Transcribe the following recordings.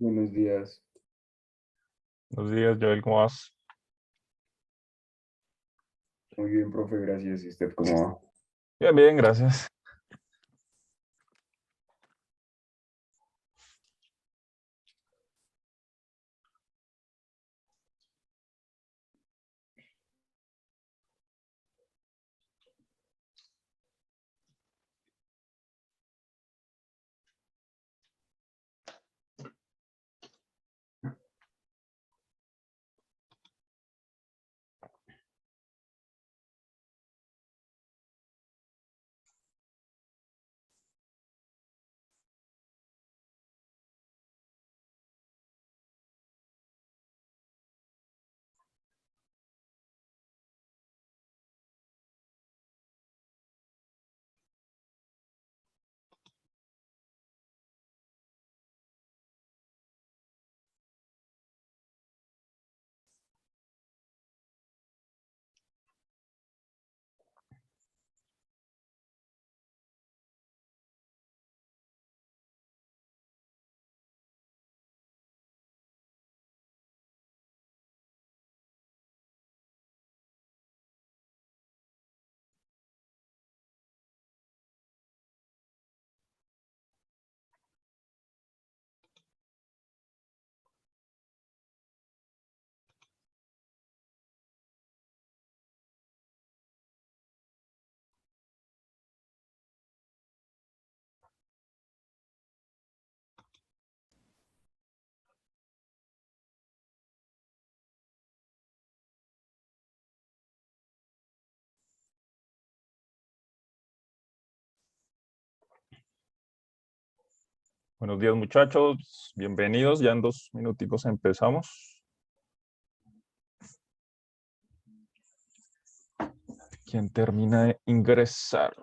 Buenos días. Buenos días, Joel, ¿cómo vas? Muy bien, profe, gracias. ¿Y usted cómo va? Bien, bien, gracias. Buenos días, muchachos. Bienvenidos. Ya en 2 minuticos empezamos. ¿Quién termina de ingresar?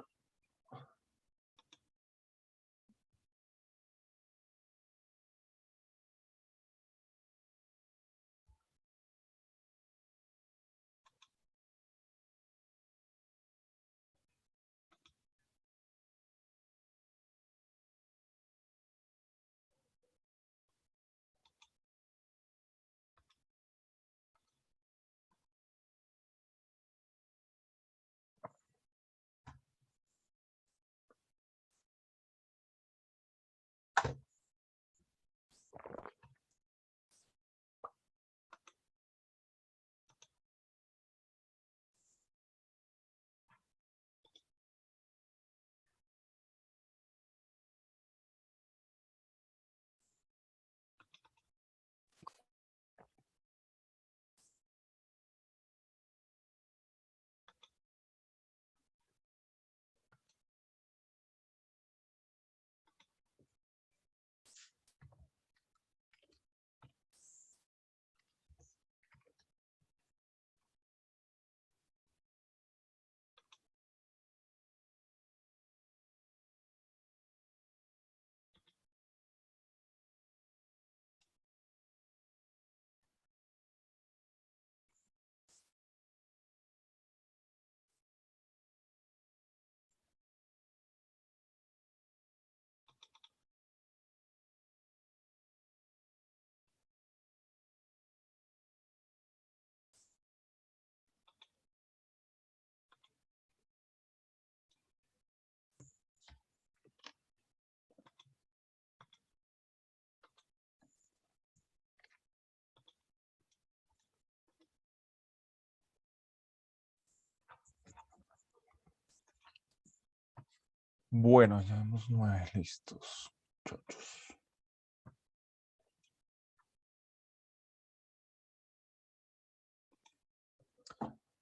Bueno, ya hemos 9 listos, muchachos.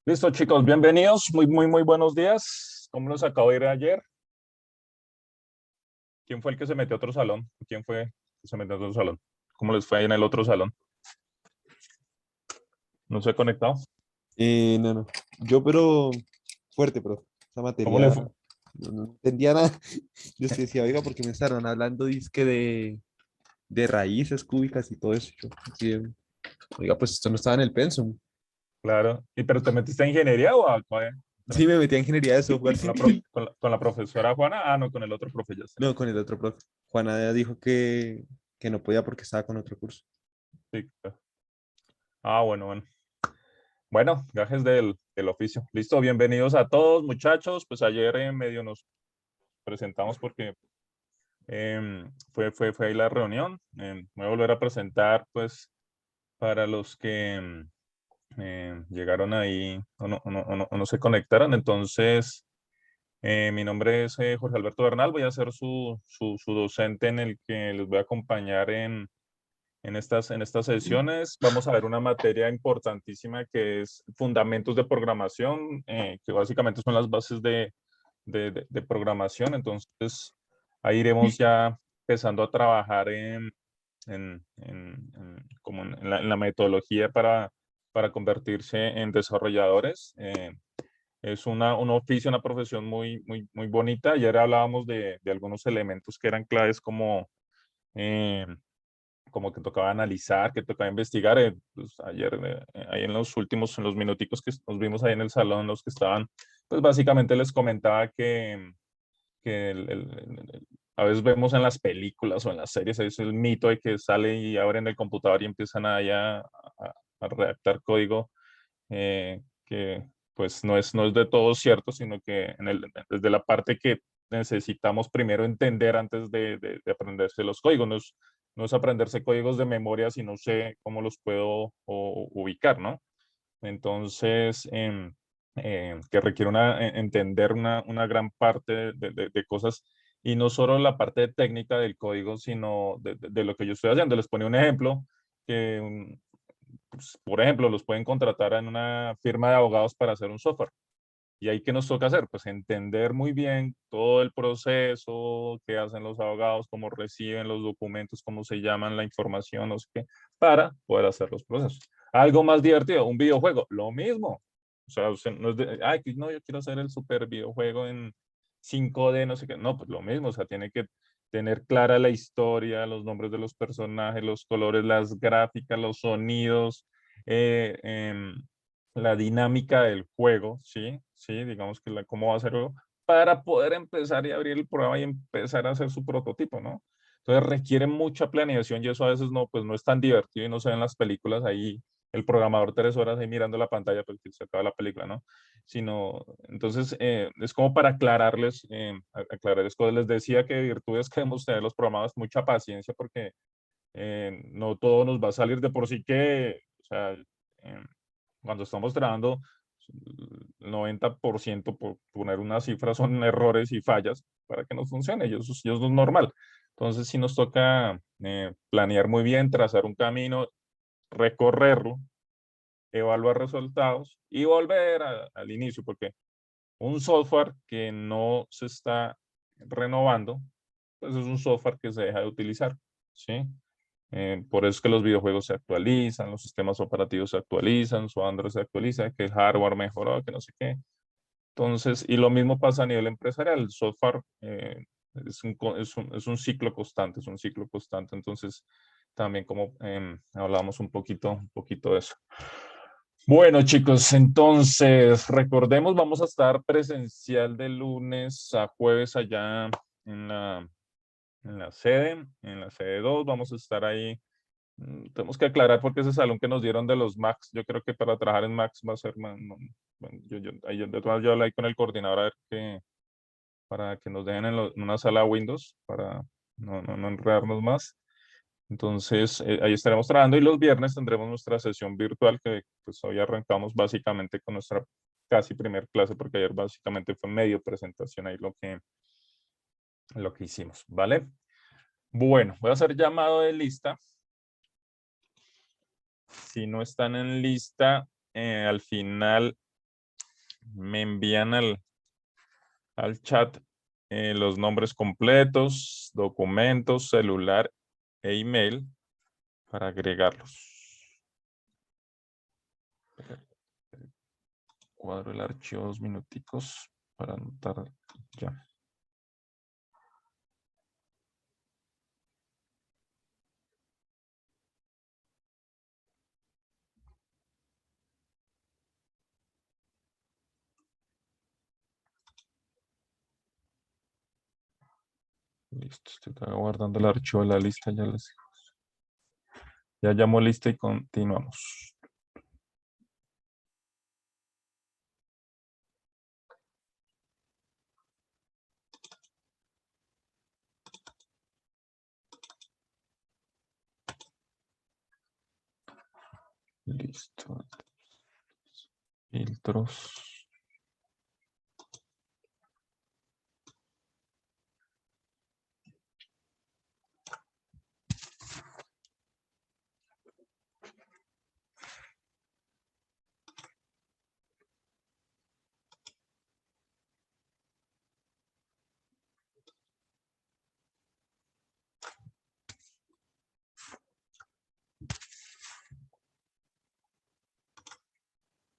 Listo, chicos, bienvenidos. Muy buenos días. ¿Cómo nos acabó de ir ayer? ¿Quién fue el que se metió a otro salón? ¿Quién fue el que se metió a otro salón? ¿Cómo les fue ahí en el otro salón? ¿No se ha conectado? No. Pero fuerte, profe. Esa ¿Cómo le materia fue? no entendía nada. Yo sí decía, oiga, porque me estaban hablando dizque de raíces cúbicas y todo eso. Yo, así oiga, pues esto no estaba en el pensum. Claro. ¿Y pero te metiste a ingeniería o a cuál? Sí, me metí a ingeniería de software Con la, civil. con la profesora Juana. Ah, no, con el otro profe ya sé. No, con el otro profe. Juana dijo que que no podía porque estaba con otro curso. Sí, claro. Ah, bueno, bueno. Bueno, gajes del oficio. Listo, bienvenidos a todos, muchachos. Pues ayer medio nos presentamos porque fue ahí la reunión. Me voy a volver a presentar, pues, para los que llegaron ahí o no se conectaron. Entonces, mi nombre es Jorge Alberto Bernal. Voy a ser su docente en el que les voy a acompañar en estas sesiones. Vamos a ver una materia importantísima que es fundamentos de programación, que básicamente son las bases de programación. Entonces, ahí iremos ya empezando a trabajar como en la metodología para convertirse en desarrolladores. Es un oficio, una profesión muy, muy, muy bonita. Ayer hablábamos de algunos elementos que eran claves eh, como que tocaba analizar, que tocaba investigar. Pues ayer, ahí en los minuticos que nos vimos ahí en el salón, los que estaban, pues básicamente les comentaba que a veces vemos en las películas o en las series, es el mito de que sale y abren el computador y empiezan ahí a redactar código, que pues no es de todo cierto, sino que desde la parte que necesitamos primero entender antes de aprenderse los códigos. No es aprenderse códigos de memoria, sino sé cómo los puedo ubicar, ¿no? Entonces, que requiere entender una gran parte de cosas, y no solo la parte técnica del código, sino de lo que yo estoy haciendo. Les ponía un ejemplo, que, pues, por ejemplo, los pueden contratar en una firma de abogados para hacer un software. ¿Y ahí qué nos toca hacer? Pues entender muy bien todo el proceso, qué hacen los abogados, cómo reciben los documentos, cómo se llaman la información, no sé qué, para poder hacer los procesos. Algo más divertido, un videojuego, lo mismo. O sea, no es de, ay, no, yo quiero hacer el super videojuego en 5D, no sé qué. No, pues lo mismo, o sea, tiene que tener clara la historia, los nombres de los personajes, los colores, las gráficas, los sonidos, eh, em, la dinámica del juego, ¿sí? Sí, digamos que cómo va a ser el juego, para poder empezar y abrir el programa y empezar a hacer su prototipo, ¿no? Entonces requiere mucha planeación y eso a veces no, pues no es tan divertido y no se ve en las películas ahí el programador 3 horas ahí mirando la pantalla porque se acaba la película, ¿no? Sino, entonces, es como para aclararles, aclararles cosas. Les decía que de virtudes que debemos tener los programadores, mucha paciencia porque no todo nos va a salir de por sí que, o sea, cuando estamos trabajando, el 90%, por poner una cifra, son errores y fallas para que nos funcione, y eso es normal. Entonces, sí nos toca planear muy bien, trazar un camino, recorrerlo, evaluar resultados y volver al inicio, porque un software que no se está renovando, pues es un software que se deja de utilizar, ¿sí? Por eso es que los videojuegos se actualizan, los sistemas operativos se actualizan, su Android se actualiza, que el hardware mejoró, que no sé qué. Entonces, y lo mismo pasa a nivel empresarial. El software es un ciclo constante, es un ciclo constante. Entonces, también como hablábamos un poquito de eso. Bueno, chicos, entonces recordemos, vamos a estar presencial de lunes a jueves allá en la sede 2. Vamos a estar ahí. Tenemos que aclarar porque ese salón que nos dieron de los Macs, yo creo que para trabajar en Macs va a ser más, bueno, de todas maneras yo hablé ahí con el coordinador a ver para que nos dejen en una sala Windows para no enredarnos más. Entonces, ahí estaremos trabajando y los viernes tendremos nuestra sesión virtual que pues hoy arrancamos básicamente con nuestra casi primer clase porque ayer básicamente fue medio presentación ahí lo que hicimos, ¿vale? Bueno, voy a hacer llamado de lista. Si no están en lista, al final me envían al chat los nombres completos, documentos, celular e email para agregarlos. Cuadro el archivo 2 minuticos para anotar ya. Listo, estoy guardando el archivo de la lista, ya les digo. Ya llamo lista y continuamos. Listo. Filtros.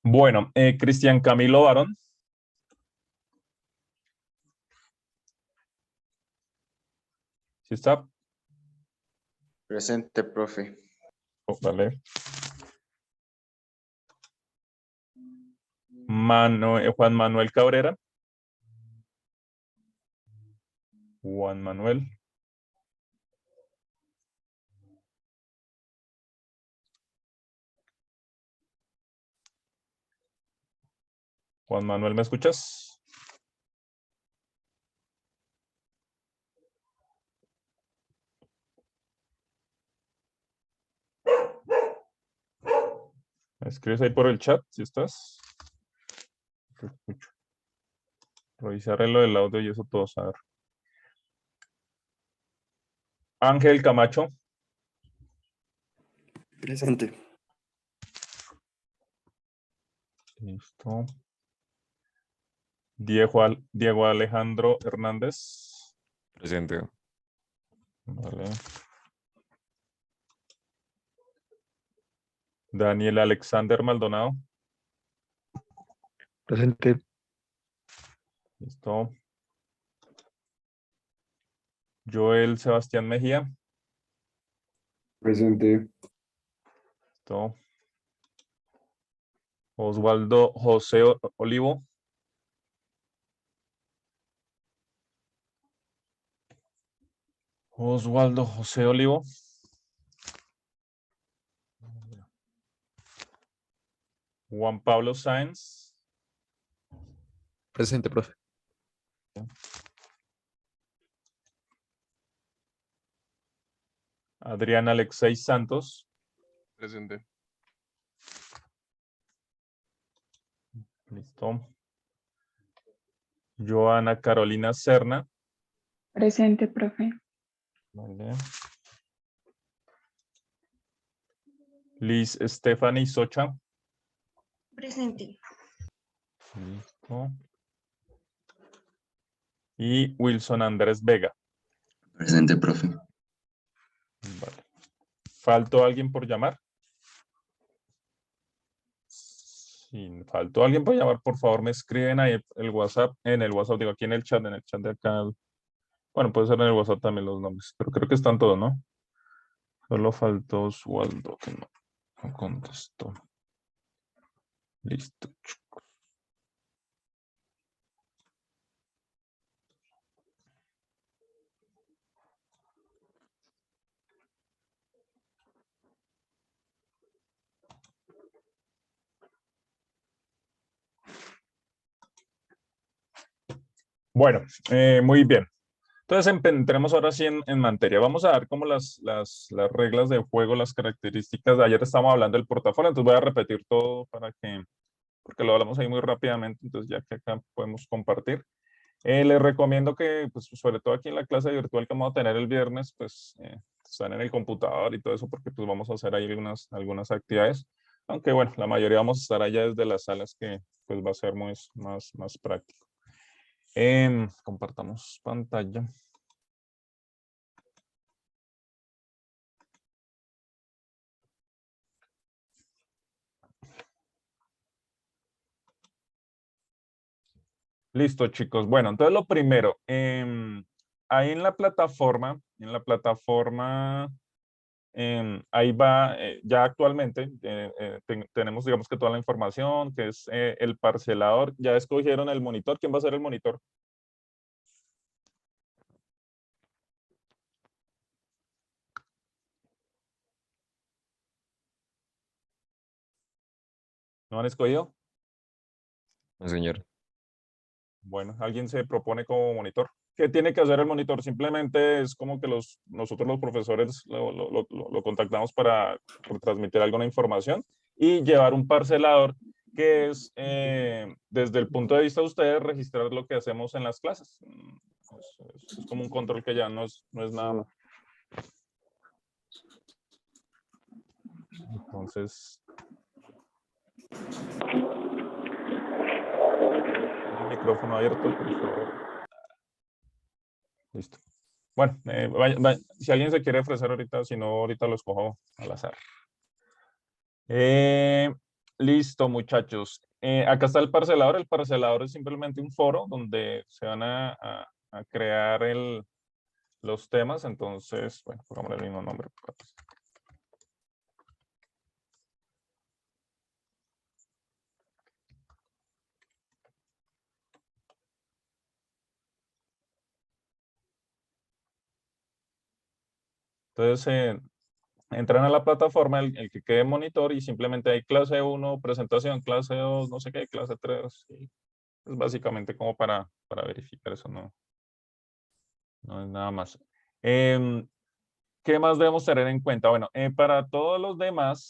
Bueno, Cristian Camilo Barón. ¿Sí está? Presente, profe. Oh, vale. Juan Manuel Cabrera. Juan Manuel. Juan Manuel, ¿me escuchas? ¿Me escribes ahí por el chat si estás? Te escucho. Revisaré lo del audio y eso todo saber. Ángel Camacho. Presente. Listo. Diego Alejandro Hernández. Presente. Vale. Daniel Alexander Maldonado. Presente. Listo. Joel Sebastián Mejía. Presente. Listo. Osvaldo José Olivo. Osvaldo José Olivo. Juan Pablo Sáenz. Presente, profe. Adrián Alexei Santos. Presente. Listo. Joana Carolina Serna. Presente, profe. Vale. Liz Stephanie Socha. Presente. Listo. Y Wilson Andrés Vega. Presente, profe. Vale. ¿Faltó alguien por llamar? Si faltó alguien por llamar, por favor me escriben ahí el WhatsApp, en el WhatsApp, digo aquí en el chat de acá. Bueno, puede ser en el WhatsApp también los nombres, pero creo que están todos, ¿no? Solo faltó Oswaldo, que no contestó. Listo. Bueno, muy bien. Entonces entremos ahora sí en materia. Vamos a ver como las reglas de juego, las características. De ayer estábamos hablando del portafolio, entonces voy a repetir todo porque lo hablamos ahí muy rápidamente, entonces ya que acá podemos compartir. Les recomiendo que, pues, sobre todo aquí en la clase virtual que vamos a tener el viernes, pues, están en el computador y todo eso, porque pues vamos a hacer ahí algunas actividades. Aunque bueno, la mayoría vamos a estar allá desde las salas que pues va a ser más práctico. Compartamos pantalla. Listo, chicos. Bueno, entonces lo primero, ahí en la plataforma, ahí va, ya actualmente tenemos, digamos que toda la información, que es el parcelador. Ya escogieron el monitor. ¿Quién va a ser el monitor? ¿No han escogido? No, señor. Bueno, alguien se propone como monitor. ¿Qué tiene que hacer el monitor? Simplemente es como que nosotros los profesores lo contactamos para transmitir alguna información y llevar un parcelador que es, desde el punto de vista de ustedes, registrar lo que hacemos en las clases. Es como un control que ya no es nada más. Entonces, el micrófono abierto, por favor. Listo. Bueno, si alguien se quiere ofrecer ahorita, si no, ahorita lo escojo al azar. Listo, muchachos. Acá está el parcelador. El parcelador es simplemente un foro donde se van a crear los temas. Entonces, bueno, pongámosle el mismo nombre. Entonces, entran a la plataforma, el que quede monitor, y simplemente hay clase 1, presentación, clase 2, no sé qué, clase 3. Y es básicamente como para verificar eso, no es nada más. ¿Qué más debemos tener en cuenta? Bueno, para todos los demás,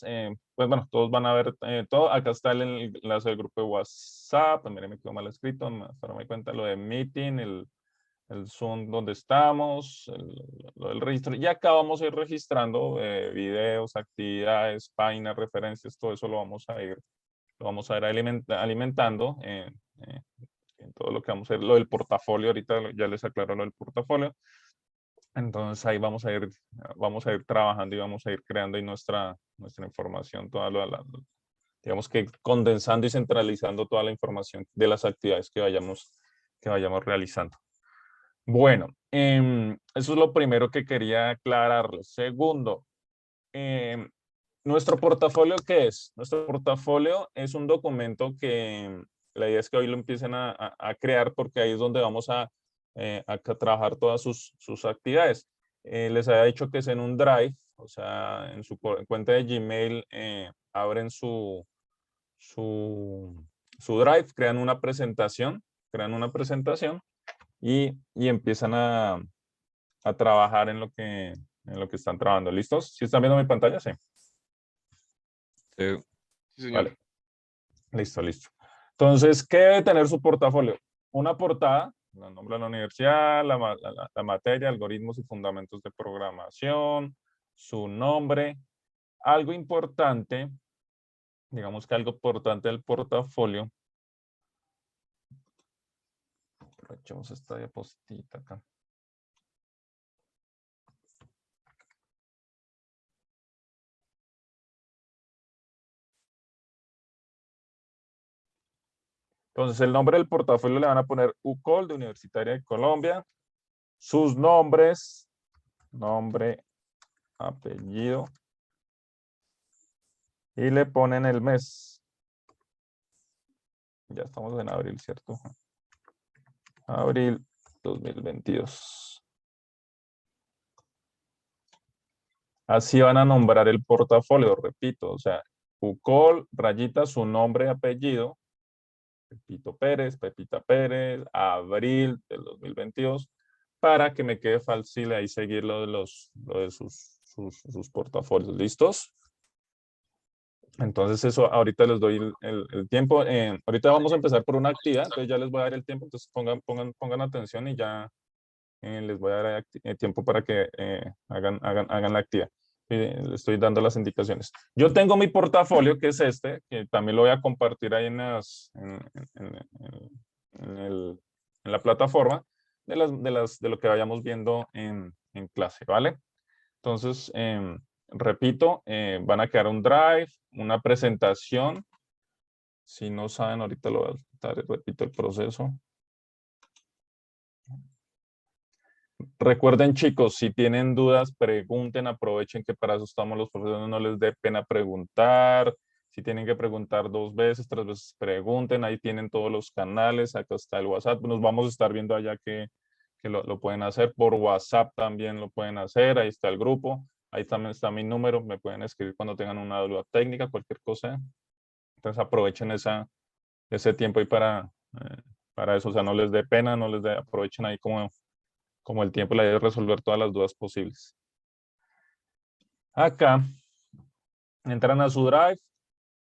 pues bueno, todos van a ver todo. Acá está el enlace del grupo de WhatsApp. También me quedó mal escrito, para me cuenta lo de Meeting, el Zoom donde estamos, lo del registro. Y acá vamos a ir registrando videos, actividades, páginas, referencias, todo eso lo vamos a ir alimentando en todo lo que vamos a ver. Lo del portafolio, ahorita ya les aclaro lo del portafolio. Entonces ahí vamos a ir trabajando y vamos a ir creando ahí nuestra información, digamos que condensando y centralizando toda la información de las actividades que vayamos realizando. Bueno, eso es lo primero que quería aclararles. Segundo, ¿nuestro portafolio qué es? Nuestro portafolio es un documento que la idea es que hoy lo empiecen a crear, porque ahí es donde vamos a trabajar todas sus actividades. Les había dicho que es en un Drive, o sea, en su cuenta de Gmail, abren su Drive, crean una presentación y empiezan a trabajar en lo que están trabajando. ¿Listos? ¿Sí están viendo mi pantalla? Sí. Sí. Sí, señor. Vale. Listo. Entonces, ¿qué debe tener su portafolio? Una portada, el nombre de la universidad, la materia, algoritmos y fundamentos de programación, su nombre. Algo importante, digamos que algo importante del portafolio. Aprovechemos esta diapositiva acá. Entonces, el nombre del portafolio le van a poner UCOL de Universitaria de Colombia, sus nombres, nombre, apellido, y le ponen el mes. Ya estamos en abril, ¿cierto? Abril 2022. Así van a nombrar el portafolio, repito, o sea, UCOL, rayita, su nombre, apellido, Pepito Pérez, Pepita Pérez, abril del 2022, para que me quede fácil ahí seguir lo de sus portafolios. ¿Listos? Entonces eso, ahorita les doy el tiempo. Ahorita vamos a empezar por una actividad, entonces ya les voy a dar el tiempo, entonces pongan atención y ya les voy a dar tiempo para que hagan la actividad. Les estoy dando las indicaciones. Yo tengo mi portafolio, que es este, que también lo voy a compartir ahí en la plataforma de lo que vayamos viendo en clase, ¿vale? Entonces, repito, van a crear un Drive, una presentación. Si no saben, ahorita lo voy a explicar, repito el proceso. Recuerden, chicos, si tienen dudas, pregunten, aprovechen que para eso estamos los profesores, no les dé pena preguntar. Si tienen que preguntar 2 veces, 3 veces, pregunten. Ahí tienen todos los canales, acá está el WhatsApp. Nos vamos a estar viendo allá que lo pueden hacer. Por WhatsApp también lo pueden hacer, ahí está el grupo. Ahí también está mi número, me pueden escribir cuando tengan una duda técnica, cualquier cosa. Entonces aprovechen ese tiempo ahí para eso. O sea, no les dé pena, no les dé, aprovechen ahí como el tiempo, la idea es resolver todas las dudas posibles. Acá entran a su Drive,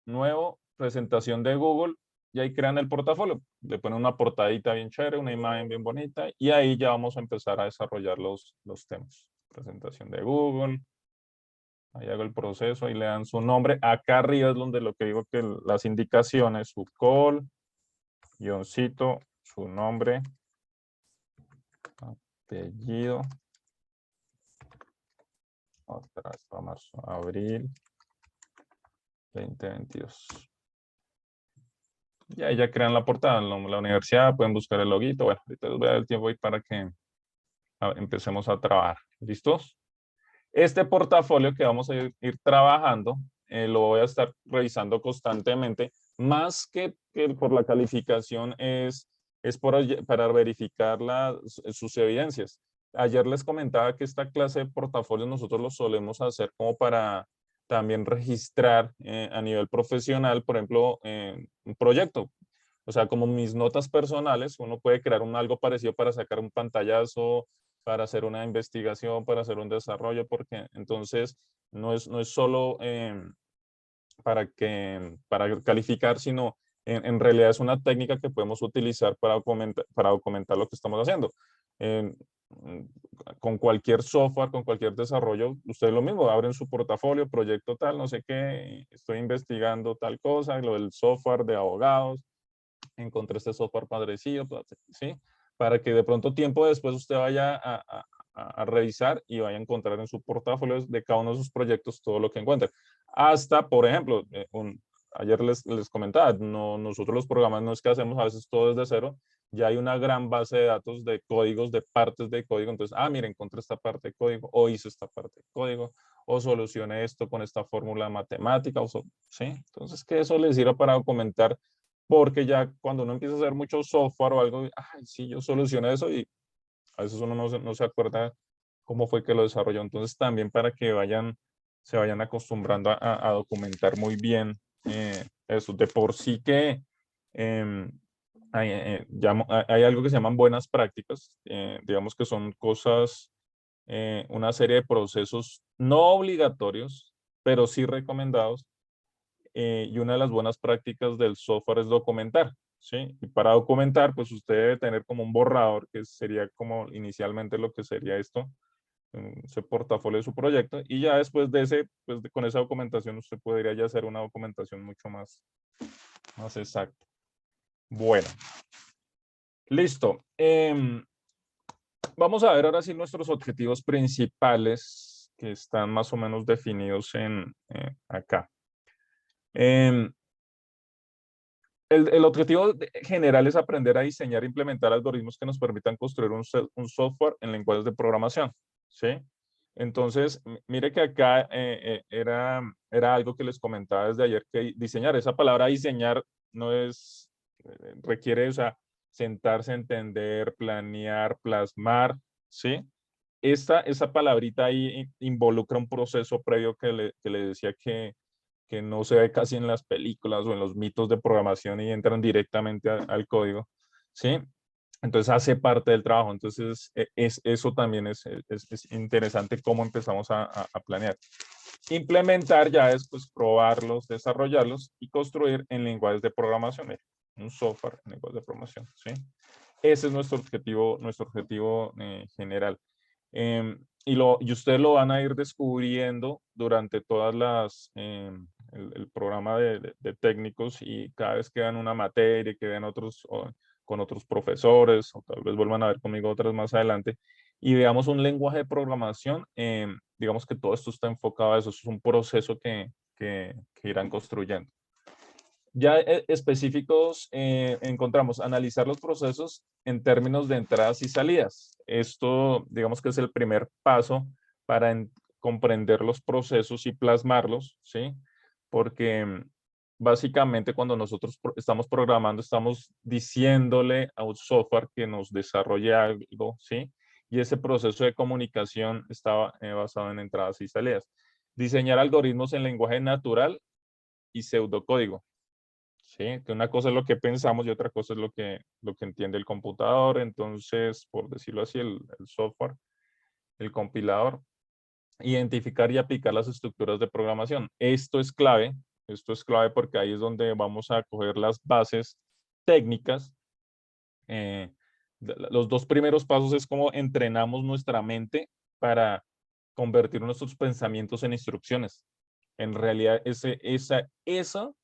nuevo, presentación de Google, y ahí crean el portafolio. Le ponen una portadita bien chévere, una imagen bien bonita, y ahí ya vamos a empezar a desarrollar los temas. Presentación de Google, ahí hago el proceso, ahí le dan su nombre. Acá arriba es donde lo que digo que las indicaciones, su call, guioncito, su nombre, apellido, otra vez para marzo, abril 2022. Y ahí ya crean la portada, la universidad, pueden buscar el loguito. Bueno, ahorita les voy a dar el tiempo ahí para que empecemos a trabajar. ¿Listos? Este portafolio que vamos a ir trabajando, lo voy a estar revisando constantemente, más que por la calificación es para verificar sus evidencias. Ayer les comentaba que esta clase de portafolios nosotros lo solemos hacer como para también registrar a nivel profesional, por ejemplo, un proyecto. O sea, como mis notas personales, uno puede crear algo parecido para sacar un pantallazo, para hacer una investigación, para hacer un desarrollo, porque entonces no es solo para calificar, sino en realidad es una técnica que podemos utilizar para documentar lo que estamos haciendo. Con cualquier software, con cualquier desarrollo, ustedes lo mismo, abren su portafolio, proyecto tal, no sé qué, estoy investigando tal cosa, lo del software de abogados, encontré este software padrecillo, ¿sí? Para que de pronto tiempo después usted vaya a revisar y vaya a encontrar en su portafolio de cada uno de sus proyectos todo lo que encuentre. Hasta, por ejemplo, ayer les comentaba, nosotros los programas no es que hacemos a veces todo desde cero, ya hay una gran base de datos de códigos, de partes de código, entonces, mira, encontré esta parte de código, o hice esta parte de código, o solucioné esto con esta fórmula matemática, ¿sí? Entonces, que eso les sirva para documentar, porque ya cuando uno empieza a hacer mucho software o algo, sí, yo solucioné eso y a veces uno no se acuerda cómo fue que lo desarrolló. Entonces también para que se vayan acostumbrando a documentar muy bien eso. De por sí que hay algo que se llaman buenas prácticas, digamos que son cosas, una serie de procesos no obligatorios, pero sí recomendados. Y una de las buenas prácticas del software es documentar, ¿sí? Y para documentar, pues usted debe tener como un borrador, que sería como inicialmente lo que sería esto, ese portafolio de su proyecto, y ya después de pues con esa documentación usted podría ya hacer una documentación mucho más exacta. Bueno, listo. Vamos a ver ahora sí nuestros objetivos principales que están más o menos definidos acá. El objetivo general es aprender a diseñar e implementar algoritmos que nos permitan construir un software en lenguajes de programación, ¿sí? Entonces, mire que acá era algo que les comentaba desde ayer, que diseñar, esa palabra diseñar no es, requiere, o sea, sentarse, entender, planear, plasmar, ¿sí? Esa palabrita ahí involucra un proceso previo que le decía que no se ve casi en las películas o en los mitos de programación y entran directamente al código, ¿sí? Entonces hace parte del trabajo. Entonces eso también es interesante cómo empezamos a planear. Implementar ya es pues probarlos, desarrollarlos y construir en lenguajes de programación, un software en lenguajes de programación, ¿sí? Ese es nuestro objetivo general. Y ustedes lo van a ir descubriendo durante todas el programa de técnicos, y cada vez que dan una materia, que vean con otros profesores, o tal vez vuelvan a ver conmigo otras más adelante, y veamos un lenguaje de programación, digamos que todo esto está enfocado a eso, es un proceso que irán construyendo. Ya específicos, encontramos analizar los procesos en términos de entradas y salidas. Esto, digamos que es el primer paso para comprender los procesos y plasmarlos, ¿sí? Porque básicamente cuando nosotros estamos programando, estamos diciéndole a un software que nos desarrolle algo, ¿sí? Y ese proceso de comunicación está basado en entradas y salidas. Diseñar algoritmos en lenguaje natural y pseudocódigo. ¿sí? Que una cosa es lo que pensamos y otra cosa es lo que entiende el computador. Entonces, por decirlo así, el software, el compilador, identificar y aplicar las estructuras de programación. Esto es clave porque ahí es donde vamos a coger las bases técnicas. Los dos primeros pasos es como entrenamos nuestra mente para convertir nuestros pensamientos en instrucciones. En realidad, eso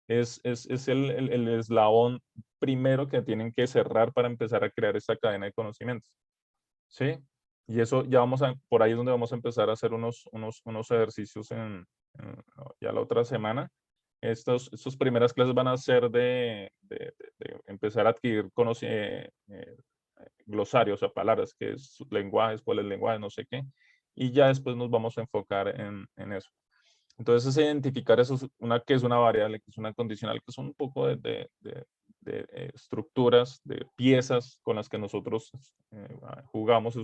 es el eslabón primero que tienen que cerrar para empezar a crear esta cadena de conocimientos. ¿Sí? Y eso ya por ahí es donde vamos a empezar a hacer unos ejercicios ya la otra semana. Estas primeras clases van a ser de empezar a adquirir glosarios o palabras, que es lenguajes, cuál es el lenguaje, no sé qué. Y ya después nos vamos a enfocar en eso. Entonces, es identificar eso, que es una variable, que es una condicional, que son un poco de estructuras, de piezas con las que nosotros jugamos.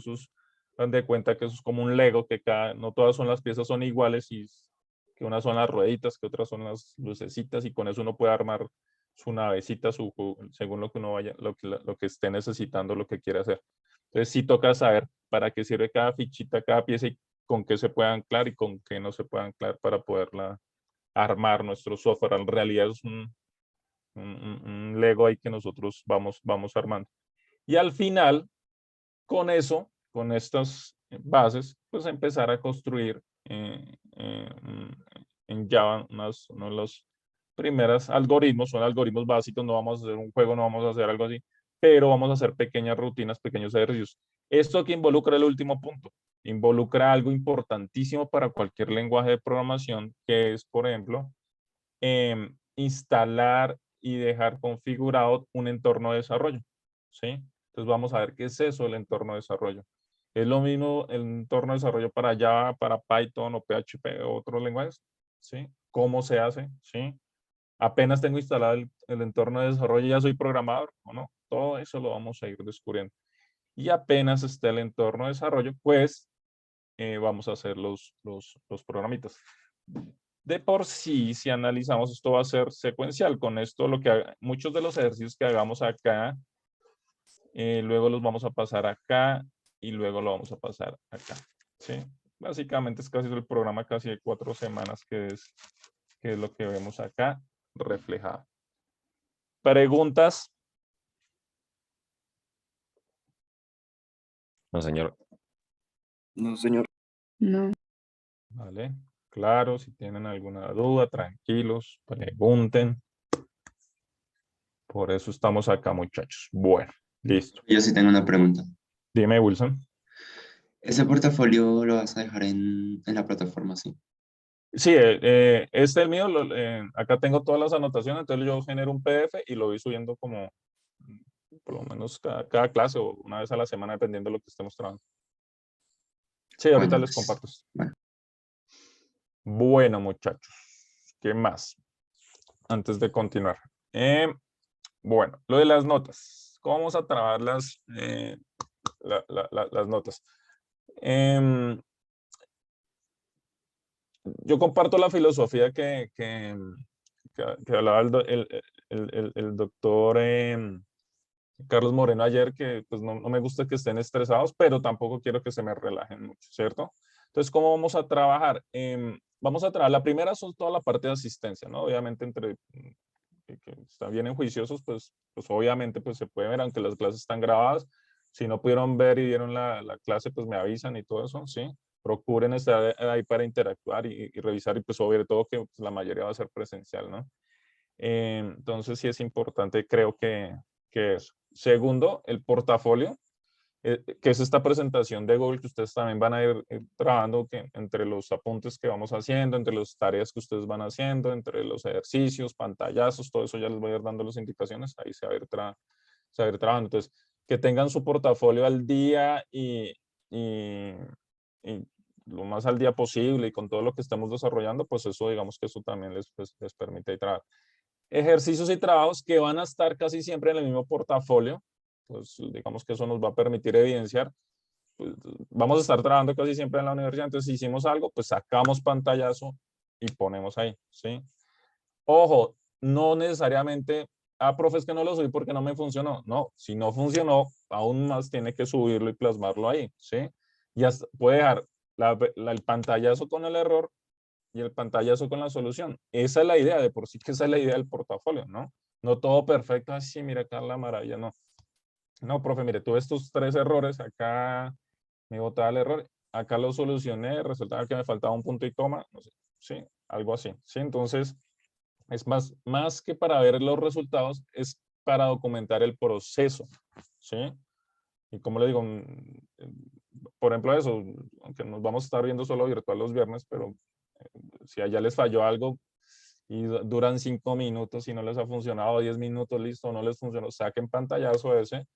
Dan de cuenta que eso es como un Lego, que no todas las piezas son iguales, y que unas son las rueditas, que otras son las lucecitas, y con eso uno puede armar su navecita, según lo que uno vaya, lo que esté necesitando, lo que quiera hacer. Entonces, sí toca saber para qué sirve cada fichita, cada pieza, y con qué se puede anclar y con qué no se puede anclar para poderla armar nuestro software. En realidad es un Lego ahí que nosotros vamos armando. Y al final, con eso, con estas bases, pues empezar a construir en Java uno de los primeros algoritmos. Son algoritmos básicos, no vamos a hacer un juego, no vamos a hacer algo así, pero vamos a hacer pequeñas rutinas, pequeños ejercicios. Esto que involucra el último punto, involucra algo importantísimo para cualquier lenguaje de programación, que es, por ejemplo, instalar y dejar configurado un entorno de desarrollo, ¿sí? Entonces vamos a ver qué es eso, el entorno de desarrollo. ¿Es lo mismo el entorno de desarrollo para Java, para Python o PHP o otros lenguajes? ¿Sí? ¿Cómo se hace? ¿Sí? Apenas tengo instalado el entorno de desarrollo, ¿ya soy programador o no? Todo eso lo vamos a ir descubriendo. Y apenas esté el entorno de desarrollo, pues vamos a hacer los programitas. De por sí, si analizamos, esto va a ser secuencial. Con esto, muchos de los ejercicios que hagamos acá, luego los vamos a pasar acá y luego lo vamos a pasar acá. ¿Sí? Básicamente es casi el programa casi de 4 semanas, que es lo que vemos acá reflejado. ¿Preguntas? No, señor. No, señor. No. Vale. Claro, si tienen alguna duda, tranquilos, pregunten. Por eso estamos acá, muchachos. Bueno, listo. Yo sí tengo una pregunta. Dime, Wilson. ¿Ese portafolio lo vas a dejar en la plataforma, sí? Sí, este el mío, acá tengo todas las anotaciones, entonces yo genero un PDF y lo voy subiendo como por lo menos cada clase o una vez a la semana, dependiendo de lo que estemos trabajando. Sí, ahorita Bueno, les pues, comparto. bueno. Bueno, muchachos, ¿qué más? Antes de continuar. Bueno, lo de las notas. ¿Cómo vamos a trabajar las notas? Yo comparto la filosofía que hablaba el doctor Carlos Moreno ayer, que pues no me gusta que estén estresados, pero tampoco quiero que se me relajen mucho, ¿cierto? Entonces, ¿cómo vamos a trabajar? Vamos a trabajar, la primera son toda la parte de asistencia, ¿no? Obviamente, entre que están bien juiciosos, pues obviamente pues se puede ver, aunque las clases están grabadas. Si no pudieron ver y vieron la clase, pues me avisan y todo eso, ¿sí? Procuren estar ahí para interactuar y revisar, y pues sobre todo que pues, la mayoría va a ser presencial, ¿no? Entonces sí es importante, creo que eso. Segundo, el portafolio, que es esta presentación de Google que ustedes también van a ir trabajando, que entre los apuntes que vamos haciendo, entre las tareas que ustedes van haciendo, entre los ejercicios, pantallazos, todo eso ya les voy a ir dando las indicaciones, ahí se va a ir, trabajando. Entonces, que tengan su portafolio al día y lo más al día posible, y con todo lo que estamos desarrollando, pues eso, digamos que eso también les permite trabajar. Ejercicios y trabajos que van a estar casi siempre en el mismo portafolio, pues digamos que eso nos va a permitir evidenciar, pues, vamos a estar trabajando casi siempre en la universidad, entonces si hicimos algo, pues sacamos pantallazo y ponemos ahí, ¿sí? Ojo, no necesariamente, profe, es que no lo subí porque no me funcionó. No, si no funcionó, aún más tiene que subirlo y plasmarlo ahí, ¿sí? Y hasta puede dejar el pantallazo con el error y el pantallazo con la solución. Esa es la idea, de por sí que esa es la idea del portafolio, ¿no? No todo perfecto, así, mira acá la maravilla, no. No, profe, mire, tuve estos 3 errores, acá me botaba el error, acá lo solucioné, resultaba que me faltaba un punto y coma, no sé, sí, algo así, ¿sí? Entonces, es más que para ver los resultados, es para documentar el proceso, ¿sí? Y como le digo, por ejemplo eso, aunque nos vamos a estar viendo solo virtual los viernes, pero si allá les falló algo y duran 5 minutos y no les ha funcionado, 10 minutos, listo, no les funcionó, saquen pantallazo ese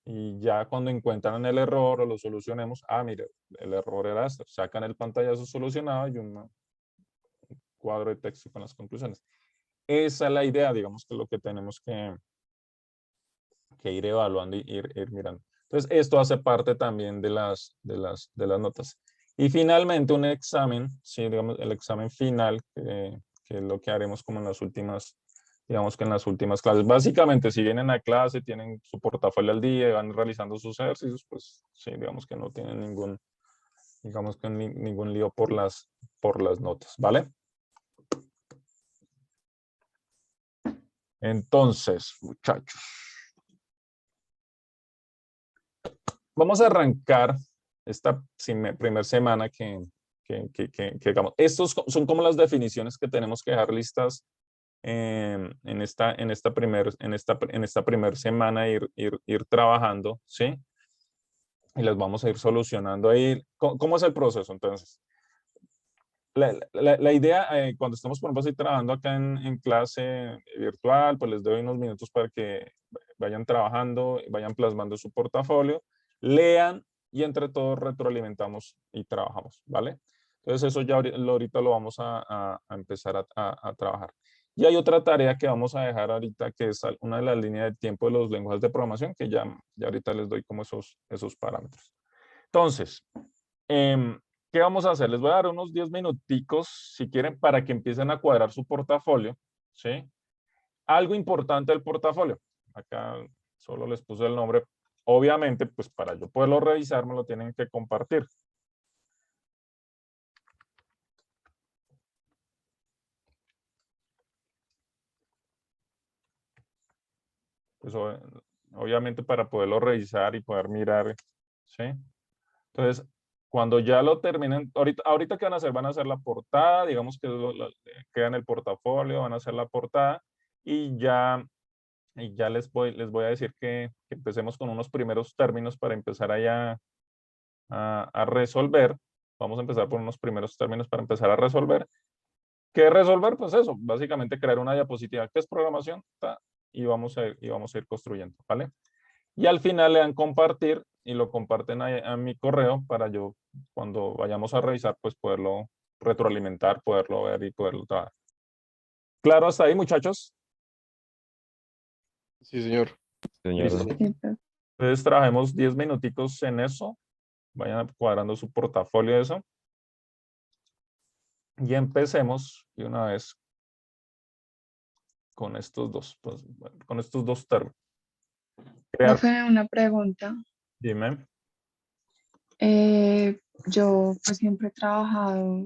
y ya cuando encuentran el error o lo solucionemos, mire, el error era este, sacan el pantallazo solucionado y un cuadro de texto con las conclusiones. Esa es la idea, digamos, que es lo que tenemos que ir evaluando y ir mirando. Entonces, esto hace parte también de las notas. Y finalmente, un examen, sí, digamos, el examen final, que es lo que haremos como en las últimas, digamos que en las últimas clases. Básicamente, si vienen a clase, tienen su portafolio al día y van realizando sus ejercicios, pues sí, digamos que no tienen ningún, digamos que ningún lío por las notas, ¿vale? Entonces, muchachos, vamos a arrancar esta primera semana que hagamos. Estos son como las definiciones que tenemos que dejar listas en esta primera semana, ir trabajando, ¿sí? Y las vamos a ir solucionando ahí. ¿Cómo es el proceso entonces? La idea, cuando estamos, por ejemplo, así trabajando acá en clase virtual, pues les doy unos minutos para que vayan trabajando, vayan plasmando su portafolio, lean y entre todos retroalimentamos y trabajamos, ¿vale? Entonces eso ya ahorita lo vamos a empezar a trabajar. Y hay otra tarea que vamos a dejar ahorita, que es una de las líneas de tiempo de los lenguajes de programación, que ya ahorita les doy como esos parámetros. Entonces, ¿qué vamos a hacer? Les voy a dar unos 10 minuticos, si quieren, para que empiecen a cuadrar su portafolio, ¿sí? Algo importante del portafolio. Acá solo les puse el nombre. Obviamente, pues para yo poderlo revisar, me lo tienen que compartir. Pues obviamente para poderlo revisar y poder mirar, ¿sí? Entonces, cuando ya lo terminen, ahorita ¿qué van a hacer? Van a hacer la portada, digamos que queda en el portafolio, van a hacer la portada y ya les voy a decir que empecemos con unos primeros términos para empezar allá a resolver. Vamos a empezar por unos primeros términos para empezar a resolver. ¿Qué resolver? Pues eso, básicamente crear una diapositiva. ¿Qué es programación? Y vamos a ir construyendo, ¿vale? Y al final le dan compartir y lo comparten a mi correo para yo, cuando vayamos a revisar, pues poderlo retroalimentar, poderlo ver y poderlo trabajar. ¿Claro hasta ahí, muchachos? Sí, señor. Señor. Listo. Sí, profe. Entonces trabajemos 10 minuticos en eso. Vayan cuadrando su portafolio de eso. Y empecemos de una vez con estos dos, pues, bueno, con estos dos términos. Profe, una pregunta. Dime. Yo pues siempre he trabajado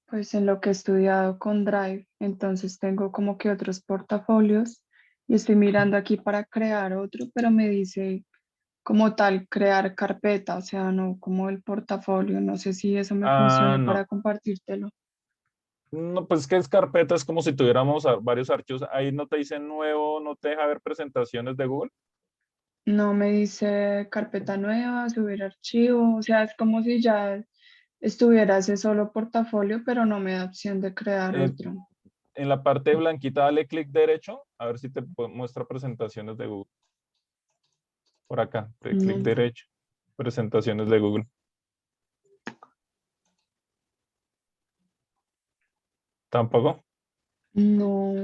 pues en lo que he estudiado con Drive, entonces tengo como que otros portafolios y estoy mirando aquí para crear otro, pero me dice como tal crear carpeta, o sea, no como el portafolio, no sé si eso me funcione No. para compartírtelo. No, pues que es carpeta, es como si tuviéramos varios archivos. Ahí no te dice nuevo, no te deja ver presentaciones de Google. No me dice carpeta nueva, subir archivo, o sea, es como si ya estuviera ese solo portafolio, pero no me da opción de crear Eh, otro. en la parte blanquita, dale clic derecho, a ver si te muestra presentaciones de Google. Por acá, clic No, derecho, presentaciones de Google. Tampoco. no,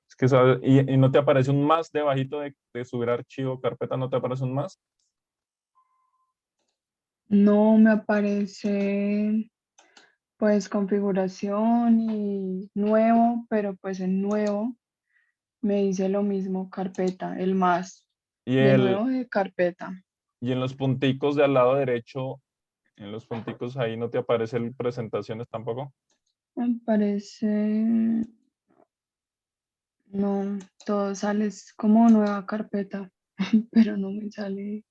Es que y no te aparece un más debajito de subir archivo, carpeta, no te aparece un más. no me aparece. pues configuración y nuevo, pero pues en nuevo me dice lo mismo, carpeta, el más Y, de nuevo de carpeta. y en los punticos de al lado derecho, en los punticos ahí no te aparecen presentaciones tampoco. Me parece, no, todo sale es como nueva carpeta, pero no me sale.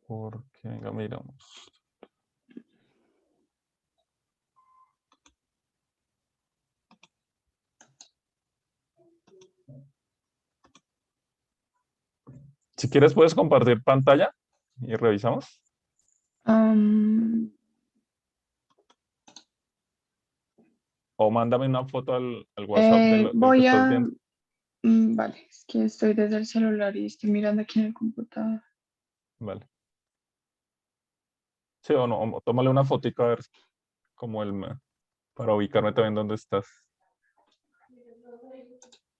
Porque, venga, miramos. Si quieres puedes compartir pantalla y revisamos. Am, O mándame una foto al WhatsApp de lo que voy estás a, viendo. vale, es que estoy desde el celular y estoy mirando aquí en el computador. Vale. Sí, o no, o tómale una fotico a ver como para ubicarme también dónde estás.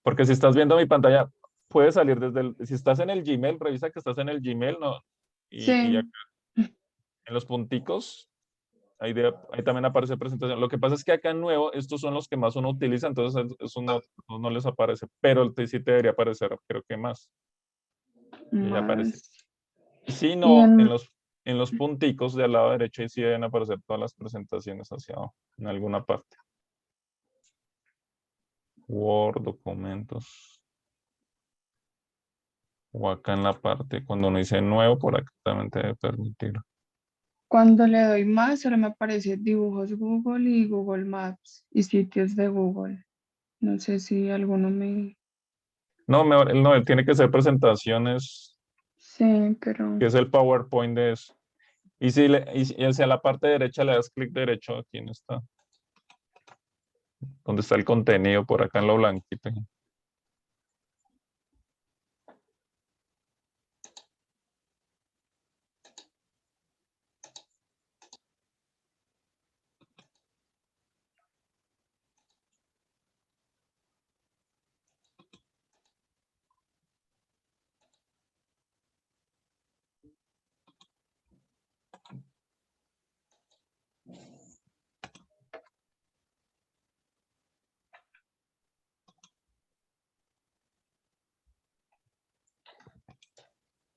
Porque si estás viendo mi pantalla, puedes salir desde si estás en el Gmail, revisa que estás en el Gmail, ¿no? Y acá Sí, en los punticos, ahí también aparece presentación. Lo que pasa es que acá en nuevo, estos son los que más uno utiliza, entonces eso no les aparece, pero sí te debería aparecer, creo que más. Y ya aparece. más. Si Y no, en, en los punticos del lado derecho, ahí sí deben aparecer todas las presentaciones hacia abajo, en alguna parte. Word, documentos. O acá en la parte, cuando uno dice nuevo, por acá también te debe permitir. cuando le doy más, ahora me aparece dibujos Google y Google Maps y sitios de Google. No sé si alguno me... No, no, él tiene que ser presentaciones, Sí, pero... que es el PowerPoint de eso. Y hacia la parte derecha le das clic derecho, aquí no está. Donde está el contenido, por acá en lo blanquito.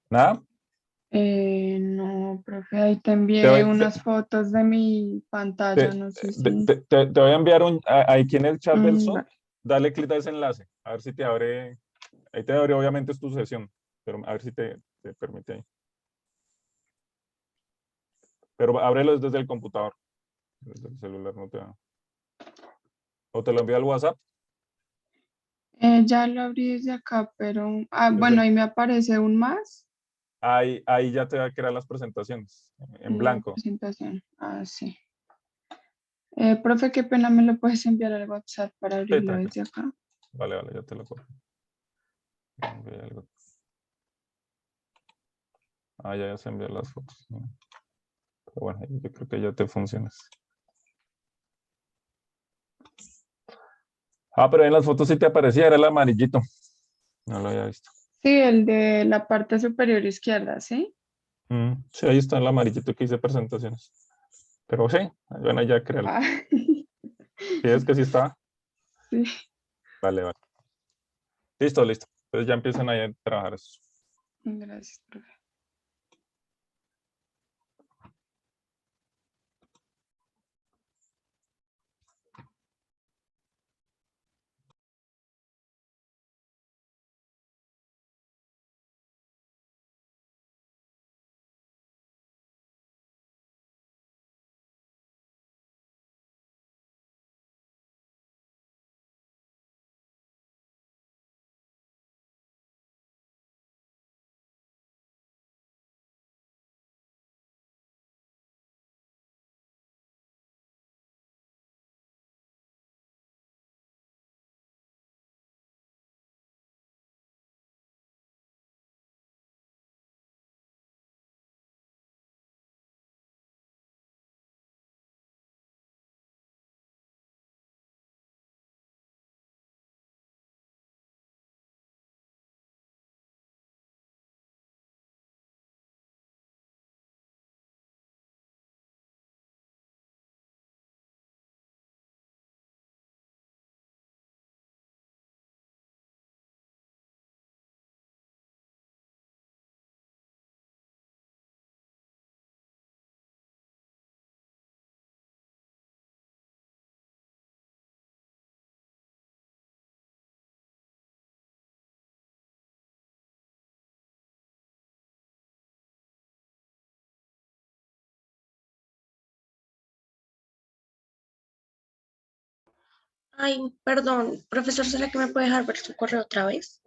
¿Nada? No, profe, ahí te Te envié voy, unas fotos de mi pantalla, te- no sé si... te voy a enviar aquí en el chat del Zoom, Vale. dale clic a ese enlace, a ver si te abre, ahí te abre obviamente es tu sesión, pero a ver si te permite ahí. Pero ábrelo desde el computador, desde el celular no te va. O te lo envío al WhatsApp, Ya lo abrí desde acá, pero... Ah, desde bueno, ahí me aparece un más, ahí ya te va a crear las presentaciones, en una blanco. presentación. Ah, sí. Profe, qué pena, ¿me lo puedes enviar al WhatsApp para Sí, abrirlo tranquilo. desde acá? Vale, vale, ya te lo copio. Envié algo. Ya se envió las fotos. ¿No? Pero bueno, yo creo que ya te funciona. Pero en las fotos sí te aparecía, era el amarillito. No lo había visto. Sí, el de la parte superior izquierda, ¿sí? Sí, ahí está el amarillito que hice presentaciones. Pero sí, bueno, ya créalo. Ah, Si es que sí está. sí, Vale, vale. Listo, listo. Entonces ya empiezan ahí a trabajar eso. gracias, profe. Ay, perdón, profesor, ¿será que me puede dejar ver su correo otra vez?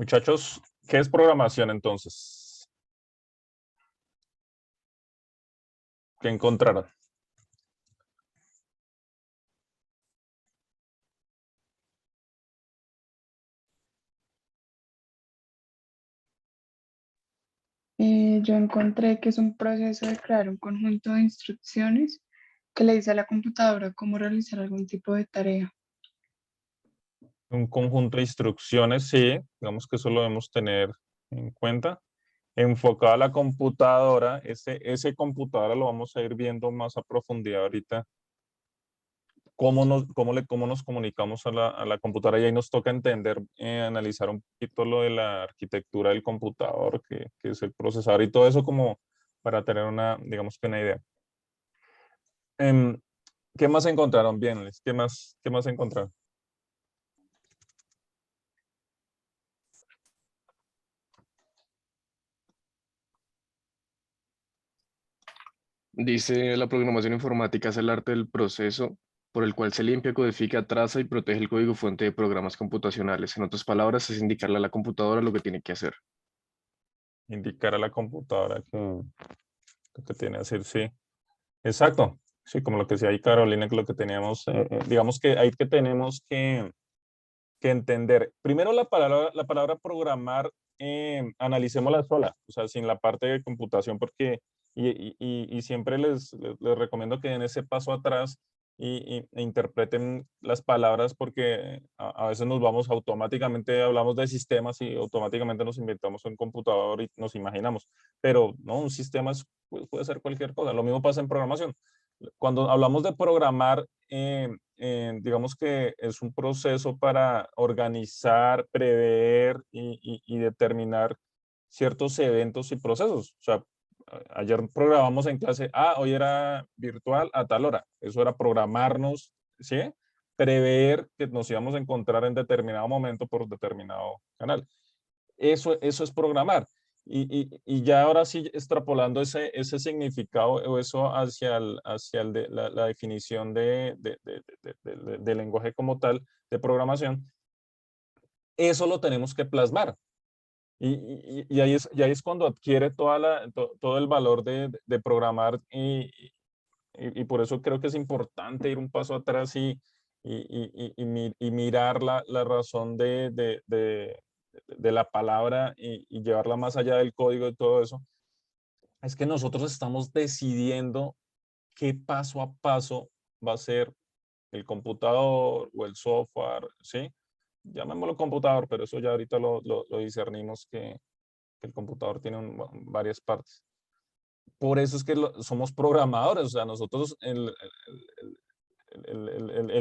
Muchachos, ¿qué es programación entonces? ¿Qué encontraron? Yo encontré que es un proceso de crear un conjunto de instrucciones que le dice a la computadora cómo realizar algún tipo de tarea. Un conjunto de instrucciones, sí, digamos que eso lo debemos tener en cuenta. Enfocado a la computadora, ese computadora lo vamos a ir viendo más a profundidad ahorita. Cómo nos comunicamos a la computadora, y ahí nos toca entender, analizar un poquito lo de la arquitectura del computador, que es el procesador y todo eso, como para tener una, digamos que una idea. ¿Qué más encontraron? Bien, Liz, qué más encontraron? Dice, la programación informática es el arte del proceso por el cual se limpia, codifica, traza y protege el código fuente de programas computacionales. En otras palabras, es indicarle a la computadora lo que tiene que hacer. Indicar a la computadora lo que tiene que hacer, sí. Exacto. Sí, como lo que decía ahí Carolina, que lo que teníamos, digamos que ahí que tenemos que entender. Primero la palabra programar, analicémosla sola, o sea, sin la parte de computación, porque, y siempre les recomiendo que den ese paso atrás e interpreten las palabras, porque a veces nos vamos automáticamente, hablamos de sistemas y automáticamente nos inventamos un computador y nos imaginamos, pero no, un sistema puede ser cualquier cosa. Lo mismo pasa en programación. Cuando hablamos de programar, digamos que es un proceso para organizar, prever y determinar ciertos eventos y procesos. O sea, ayer programamos en clase, hoy era virtual a tal hora. Eso era programarnos, ¿sí? Prever que nos íbamos a encontrar en determinado momento por determinado canal. Eso es programar. Y ya ahora sí, extrapolando ese significado o eso hacia la definición de lenguaje como tal, de programación, eso lo tenemos que plasmar. Y ahí es cuando adquiere todo el valor de programar, y por eso creo que es importante ir un paso atrás y mirar la razón de la palabra y llevarla más allá del código y todo eso. Es que nosotros estamos decidiendo qué paso a paso va a ser el computador o el software, ¿sí? Llamémoslo computador, pero eso ya ahorita lo discernimos, que el computador tiene varias partes. Por eso es que somos programadores, o sea, nosotros el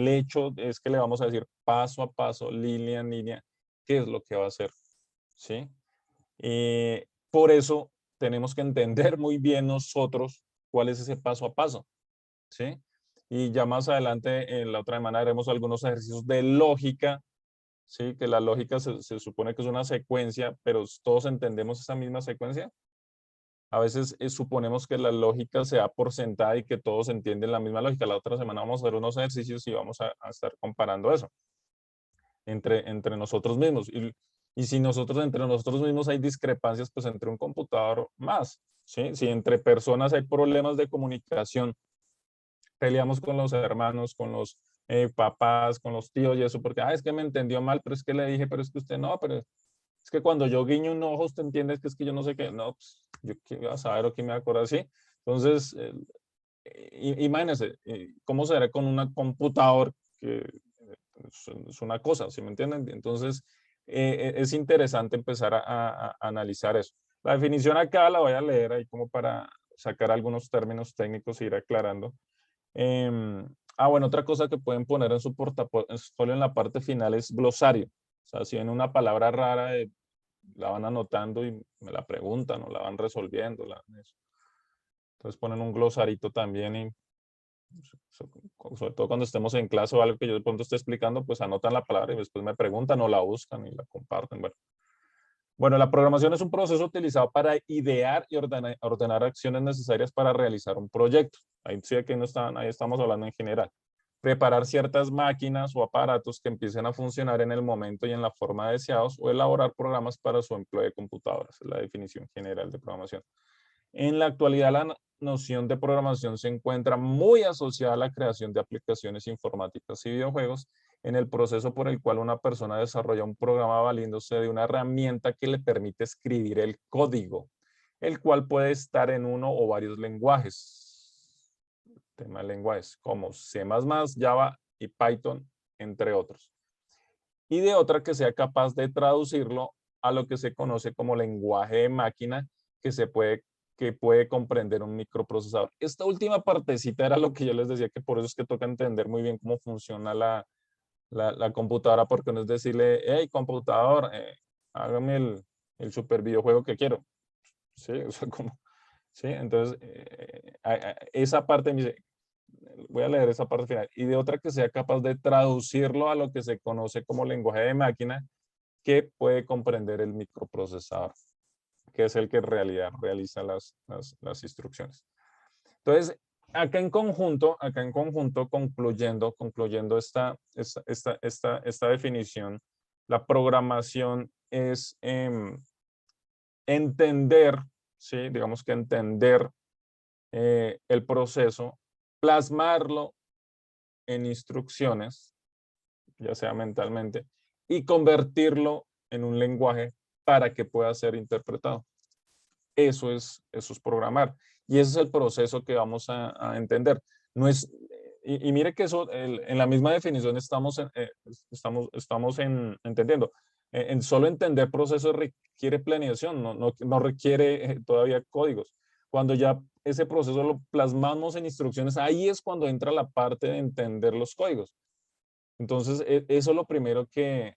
hecho es que le vamos a decir paso a paso, línea en línea, qué es lo que va a hacer, ¿sí? Por eso tenemos que entender muy bien nosotros cuál es ese paso a paso, ¿sí? Y ya más adelante, en la otra semana, haremos algunos ejercicios de lógica, ¿sí? Que la lógica se supone que es una secuencia, pero todos entendemos esa misma secuencia. A veces suponemos que la lógica se da por sentada y que todos entienden la misma lógica. La otra semana vamos a hacer unos ejercicios y vamos a estar comparando eso entre nosotros mismos. Y si nosotros entre nosotros mismos hay discrepancias, pues entre un computador más, ¿sí? Si entre personas hay problemas de comunicación, peleamos con los hermanos, con los papás, con los tíos y eso, porque, es que me entendió mal, pero es que le dije, pero es que usted no, pero es que cuando yo guiño un ojo, usted entiende que es que yo no sé qué, no, pues, yo qué iba a saber o qué me iba a acordar así. Entonces, imagínense, ¿cómo será con un computador que es una cosa, ¿sí me entienden? Entonces, es interesante empezar a analizar eso. La definición acá la voy a leer ahí como para sacar algunos términos técnicos e ir aclarando. Bueno, otra cosa que pueden poner en su portafolio en la parte final es glosario. O sea, si ven una palabra rara, la van anotando y me la preguntan o la van resolviendo. Entonces ponen un glosarito también, y sobre todo cuando estemos en clase o algo que yo de pronto esté explicando, pues anotan la palabra y después me preguntan o la buscan y la comparten. Bueno, la programación es un proceso utilizado para idear y ordenar acciones necesarias para realizar un proyecto. Ahí sí que no están, ahí estamos hablando en general. preparar ciertas máquinas o aparatos que empiecen a funcionar en el momento y en la forma deseados, o elaborar programas para su empleo de computadoras. Es la definición general de programación. En la actualidad, la noción de programación se encuentra muy asociada a la creación de aplicaciones informáticas y videojuegos, en el proceso por el cual una persona desarrolla un programa valiéndose de una herramienta que le permite escribir el código, el cual puede estar en uno o varios lenguajes. Tema de lenguajes como C++, Java y Python, entre otros. Y de otra que sea capaz de traducirlo a lo que se conoce como lenguaje de máquina, que puede comprender un microprocesador. Esta última partecita era lo que yo les decía, que por eso es que toca entender muy bien cómo funciona la computadora, porque no es decirle, hey, computador, hágame el super videojuego que quiero. Sí, o sea, como, sí, entonces, esa parte me dice, voy a leer esa parte final, y de otra que sea capaz de traducirlo a lo que se conoce como lenguaje de máquina, que puede comprender el microprocesador, que es el que en realidad realiza las instrucciones. Entonces, acá en conjunto, concluyendo esta definición, la programación es entender, ¿sí? Digamos que entender el proceso, plasmarlo en instrucciones, ya sea mentalmente, y convertirlo en un lenguaje para que pueda ser interpretado. Eso es programar. Y ese es el proceso que vamos a entender. No es, y mire que eso, en la misma definición estamos entendiendo. En solo entender procesos requiere planeación, no requiere todavía códigos. Cuando ya ese proceso lo plasmamos en instrucciones, ahí es cuando entra la parte de entender los códigos. Entonces, eso es lo primero que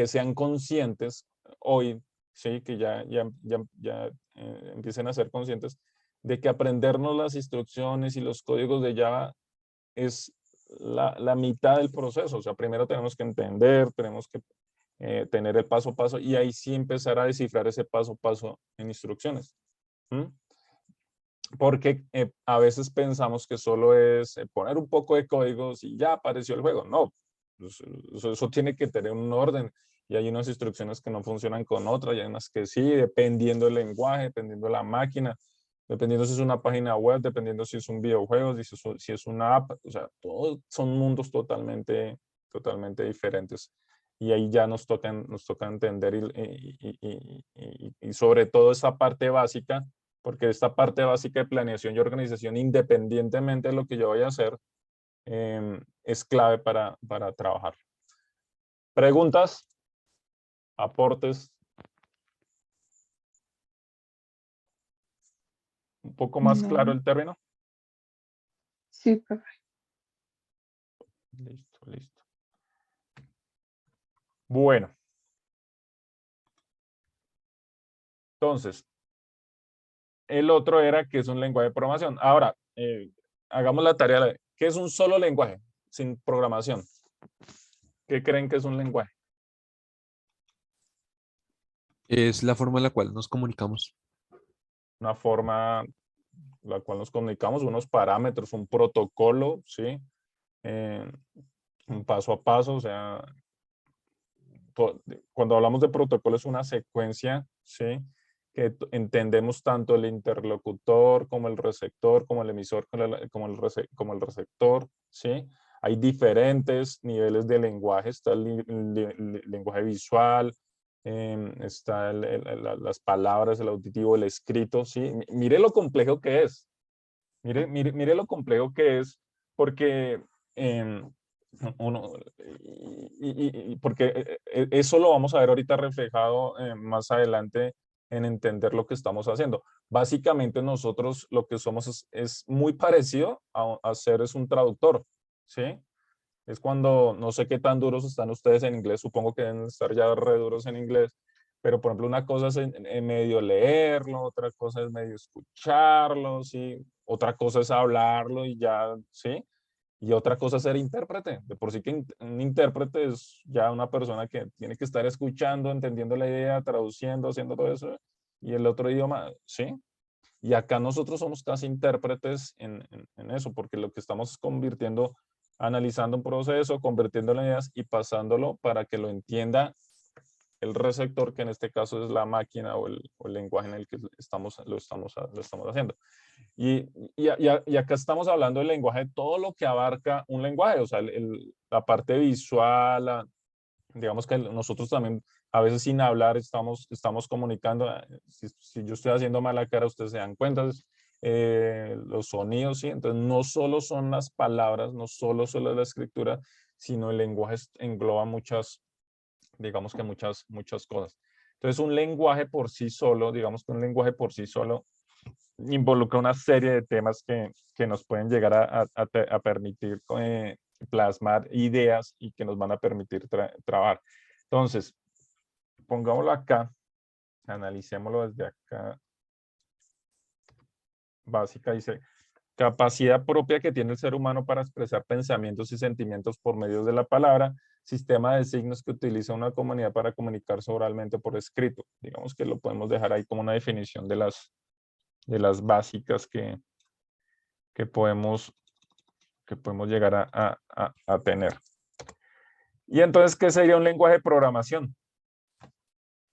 sean conscientes hoy, sí, que ya empiecen a ser conscientes de que aprendernos las instrucciones y los códigos de Java es la mitad del proceso. O sea, primero tenemos que entender, tenemos que tener el paso a paso, y ahí sí empezar a descifrar ese paso a paso en instrucciones. Porque a veces pensamos que solo es poner un poco de códigos y ya apareció el juego. No, eso tiene que tener un orden, y hay unas instrucciones que no funcionan con otras, y hay unas que sí, dependiendo del lenguaje, dependiendo de la máquina, dependiendo si es una página web, dependiendo si es un videojuego, si es una app. O sea, todos son mundos totalmente diferentes. Y ahí ya nos toca entender y sobre todo esa parte básica, porque esta parte básica de planeación y organización, independientemente de lo que yo vaya a hacer, es clave para trabajar. ¿Preguntas? ¿Aportes? ¿Un poco más claro No. el término? Sí, profe. Listo. Bueno. Entonces, el otro era que es un lenguaje de programación. Ahora, hagamos la tarea. ¿Qué es un solo lenguaje sin programación? ¿Qué creen que es un lenguaje? Es la forma en la cual nos comunicamos. Una forma la cual nos comunicamos, unos parámetros, un protocolo, ¿sí? Un paso a paso, o sea, cuando hablamos de protocolo es una secuencia, ¿sí? Que entendemos tanto el interlocutor como el receptor, como el emisor, como el receptor, ¿sí? Hay diferentes niveles de lenguaje. Está el lenguaje visual, está las palabras, el auditivo, el escrito, ¿sí? Mire lo complejo que es. Mire lo complejo que es, porque porque eso lo vamos a ver ahorita reflejado más adelante en entender lo que estamos haciendo. Básicamente nosotros lo que somos es muy parecido a ser un traductor, ¿sí? Es cuando, no sé qué tan duros están ustedes en inglés, supongo que deben estar ya re duros en inglés, pero por ejemplo una cosa es en medio leerlo, otra cosa es medio escucharlo, ¿sí? Otra cosa es hablarlo y ya, ¿sí? Y otra cosa es ser intérprete. De por sí que un intérprete es ya una persona que tiene que estar escuchando, entendiendo la idea, traduciendo, haciendo todo eso, y el otro idioma, ¿sí? Y acá nosotros somos casi intérpretes en eso, porque lo que estamos convirtiendo analizando un proceso, convirtiéndolo en ideas y pasándolo para que lo entienda el receptor, que en este caso es la máquina o el lenguaje en el que lo estamos haciendo. Y acá estamos hablando del lenguaje, todo lo que abarca un lenguaje, o sea, la parte visual, digamos que nosotros también a veces sin hablar estamos comunicando. Si yo estoy haciendo mala cara, ustedes se dan cuenta, los sonidos, ¿sí? Entonces no solo son las palabras, no solo es la escritura, sino el lenguaje engloba digamos que muchas cosas. Entonces un lenguaje por sí solo, digamos que un lenguaje por sí solo involucra una serie de temas que nos pueden llegar a permitir plasmar ideas y que nos van a permitir trabajar. Entonces, pongámoslo acá, analicémoslo desde acá. Básica, dice, capacidad propia que tiene el ser humano para expresar pensamientos y sentimientos por medio de la palabra, sistema de signos que utiliza una comunidad para comunicarse oralmente por escrito. Digamos que lo podemos dejar ahí como una definición de las básicas que podemos llegar a tener. Y entonces, ¿qué sería un lenguaje de programación?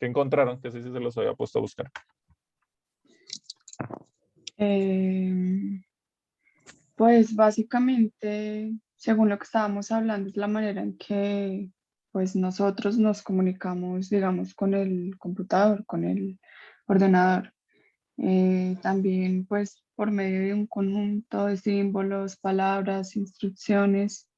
¿Qué encontraron? Que sí se los había puesto a buscar. Pues básicamente, según lo que estábamos hablando, es la manera en que pues nosotros nos comunicamos, digamos, con el computador, con el ordenador. También pues por medio de un conjunto de símbolos, palabras, instrucciones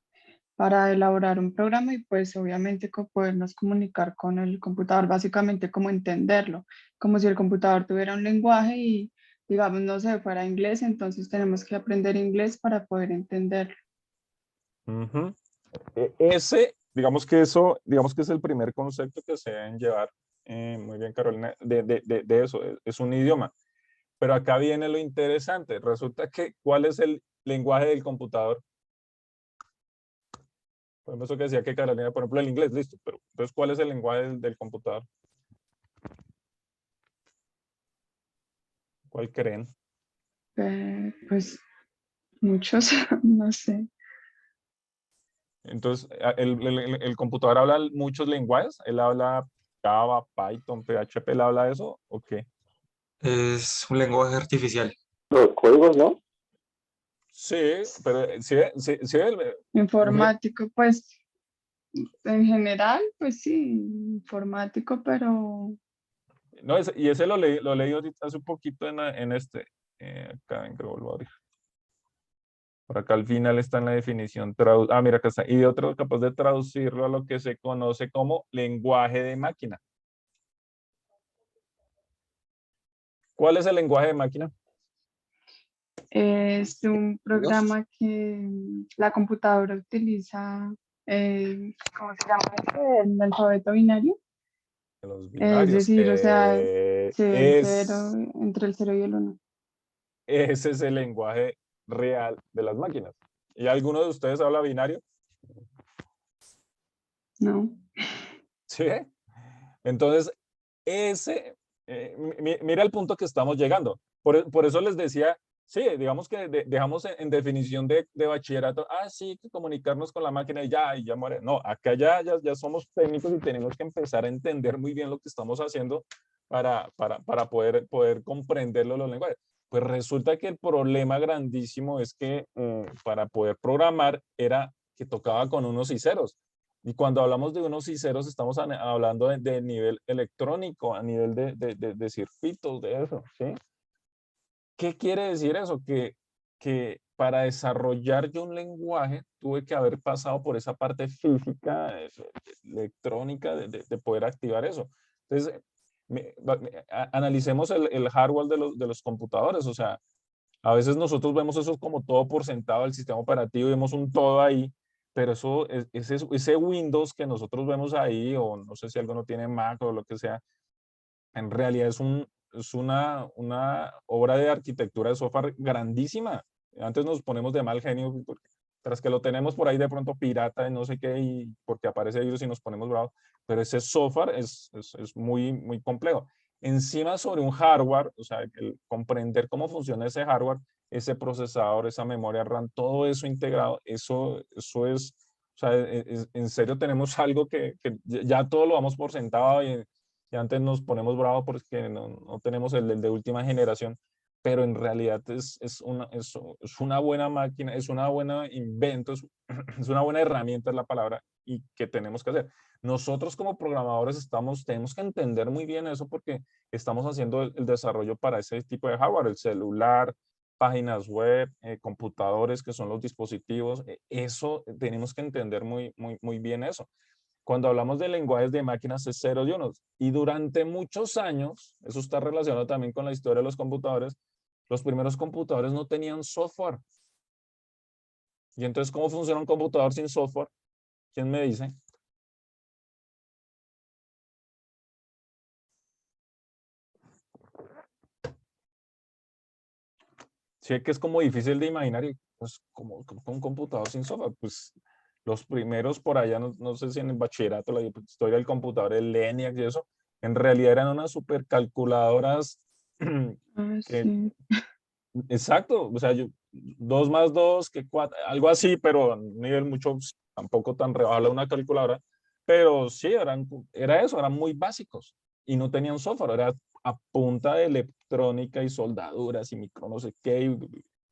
para elaborar un programa y pues obviamente podernos comunicar con el computador, básicamente como entenderlo, como si el computador tuviera un lenguaje y digamos, no sé, fuera inglés, entonces tenemos que aprender inglés para poder entenderlo. Uh-huh. Digamos que es el primer concepto que se deben llevar, muy bien Carolina, de eso, es un idioma. Pero acá viene lo interesante, resulta que, ¿cuál es el lenguaje del computador? Por ejemplo, eso que decía que Carolina, por ejemplo, el inglés, listo, pero entonces, ¿cuál es el lenguaje del computador? ¿Cuál creen? Pues muchos, no sé. Entonces, el computador habla muchos lenguajes, él habla Java, Python, PHP, ¿él habla eso o qué? Es un lenguaje artificial. Los códigos, ¿no? Sí, pero sí, Informático, pues en general, pues sí, informático, pero no, y ese lo leí ahorita hace un poquito en acá en que lo vuelvo a abrir. Por acá al final está en la definición, mira, acá está, y de otro capaz de traducirlo a lo que se conoce como lenguaje de máquina. ¿Cuál es el lenguaje de máquina? es un programa que la computadora utiliza, ¿cómo se llama eso? El alfabeto binario. Los Es binarios. decir, o sea, sí, el cero, entre el 0 y el 1. Ese es el lenguaje real de las máquinas. ¿Y alguno de ustedes habla binario? No. Sí. Entonces, mira el punto que estamos llegando. Por eso les decía, sí, digamos que dejamos en definición de bachillerato, sí, que comunicarnos con la máquina y ya muere. No, acá ya somos técnicos y tenemos que empezar a entender muy bien lo que estamos haciendo para poder comprenderlo los lenguajes. Pues resulta que el problema grandísimo es que para poder programar era que tocaba con unos y ceros. Y cuando hablamos de unos y ceros, estamos hablando de nivel electrónico, a nivel de circuitos, de eso, ¿sí? ¿Qué quiere decir eso? Que para desarrollar yo un lenguaje tuve que haber pasado por esa parte física, electrónica, de poder activar eso. Entonces, analicemos el hardware de los computadores. O sea, a veces nosotros vemos eso como todo por sentado, el sistema operativo, y vemos un todo ahí, pero ese Windows que nosotros vemos ahí, o no sé si alguno tiene Mac o lo que sea, en realidad es una obra de arquitectura de software grandísima. Antes nos ponemos de mal genio, tras que lo tenemos por ahí de pronto pirata, no sé qué, y porque aparece virus y nos ponemos bravos, pero ese software es muy, muy complejo. Encima sobre un hardware, o sea, el comprender cómo funciona ese hardware, ese procesador, esa memoria RAM, todo eso integrado, eso es, o sea, en serio tenemos algo que ya todo lo damos por sentado y antes nos ponemos bravos porque no tenemos el de última generación, pero en realidad es una buena máquina, es una buena invento, es una buena herramienta, es la palabra, y que tenemos que hacer. Nosotros como programadores tenemos que entender muy bien eso porque estamos haciendo el desarrollo para ese tipo de hardware, el celular, páginas web, computadores que son los dispositivos. Eso tenemos que entender muy bien eso. Cuando hablamos de lenguajes de máquinas es ceros y unos. Y durante muchos años, eso está relacionado también con la historia de los computadores, los primeros computadores no tenían software. Y entonces, ¿cómo funciona un computador sin software? ¿Quién me dice? Sí, que es como difícil de imaginar, y pues como un computador sin software, pues los primeros por allá, no sé si en el bachillerato, la historia del computador, el ENIAC y eso, en realidad eran unas supercalculadoras que, Sí. exacto, o sea, 2 más 2, que 4, algo así, pero a un nivel mucho, tampoco tan rebajado una calculadora, pero sí, era eso, eran muy básicos y no tenían software, era a punta de electrónica y soldaduras y micro no sé qué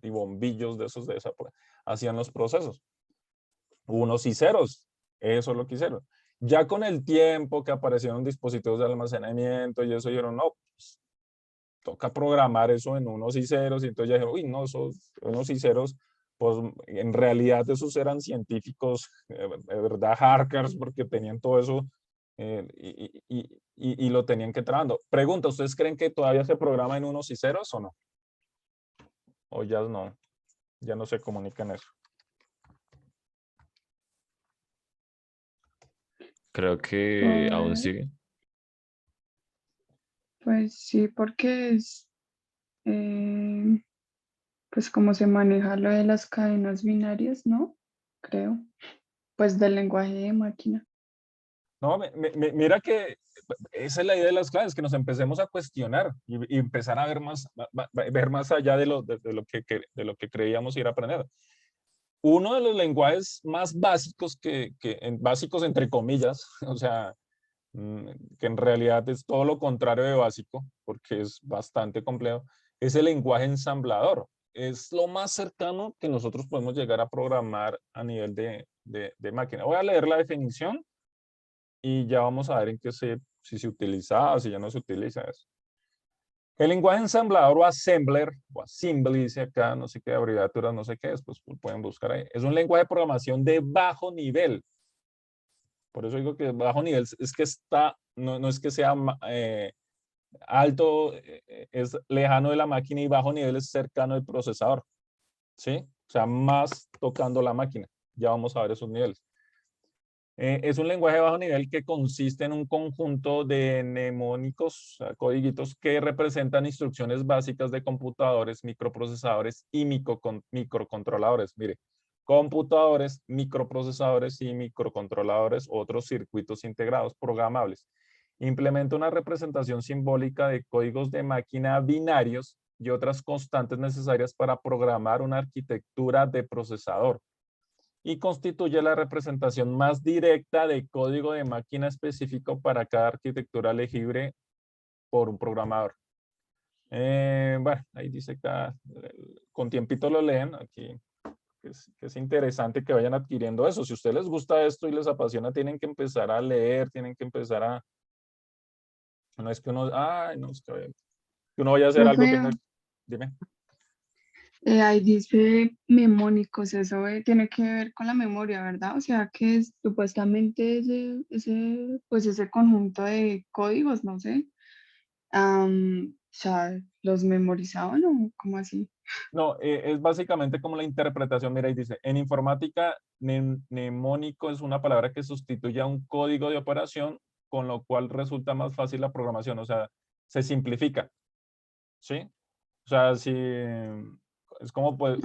y bombillos de esos de esa época, hacían los procesos. Unos y ceros, eso es lo que hicieron. Ya con el tiempo que aparecieron dispositivos de almacenamiento y eso dijeron, no, pues, toca programar eso en unos y ceros, y entonces ya dijeron, uy, no, esos unos y ceros, pues en realidad esos eran científicos, de verdad, hackers, porque tenían todo eso y lo tenían que trabajando. Pregunta, ¿ustedes creen que todavía se programa en unos y ceros o no? O ya no se comunican eso. Creo que aún sigue. Pues sí, porque pues como se maneja lo de las cadenas binarias, ¿no? Creo. Pues del lenguaje de máquina. No, mira que esa es la idea de las clases, que nos empecemos a cuestionar y empezar a ver más allá de lo que creíamos ir a aprender. Uno de los lenguajes más básicos básicos entre comillas, o sea, que en realidad es todo lo contrario de básico, porque es bastante complejo, es el lenguaje ensamblador. Es lo más cercano que nosotros podemos llegar a programar a nivel de máquina. Voy a leer la definición y ya vamos a ver si se utiliza o si ya no se utiliza eso. El lenguaje ensamblador o assembly, dice acá, no sé qué abreviaturas, no sé qué es, pues pueden buscar ahí. Es un lenguaje de programación de bajo nivel. Por eso digo que bajo nivel es que no es que sea alto, es lejano de la máquina, y bajo nivel es cercano del procesador. ¿Sí? O sea, más tocando la máquina. Ya vamos a ver esos niveles. Es un lenguaje de bajo nivel que consiste en un conjunto de mnemónicos, o sea, códigitos que representan instrucciones básicas de computadores, microprocesadores y microcontroladores. Mire, computadores, microprocesadores y microcontroladores, otros circuitos integrados programables. Implementa una representación simbólica de códigos de máquina binarios y otras constantes necesarias para programar una arquitectura de procesador, y constituye la representación más directa de código de máquina específico para cada arquitectura legible por un programador. Bueno, ahí dice que con tiempito lo leen aquí, que es interesante que vayan adquiriendo eso. Si a ustedes les gusta esto y les apasiona, tienen que empezar a leer, tienen que empezar a... No es que uno, ay, no, es que uno vaya a hacer algo, Profe, dime. ahí dice memónicos, eso tiene que ver con la memoria, ¿verdad? O sea que supuestamente pues ese conjunto de códigos, no sé, o sea, ¿los memorizaban o cómo así? No, es básicamente como la interpretación. Mira, y dice, en informática, mnemónico es una palabra que sustituye a un código de operación, con lo cual resulta más fácil la programación, o sea, se simplifica, ¿sí? O sea, si es como, pues,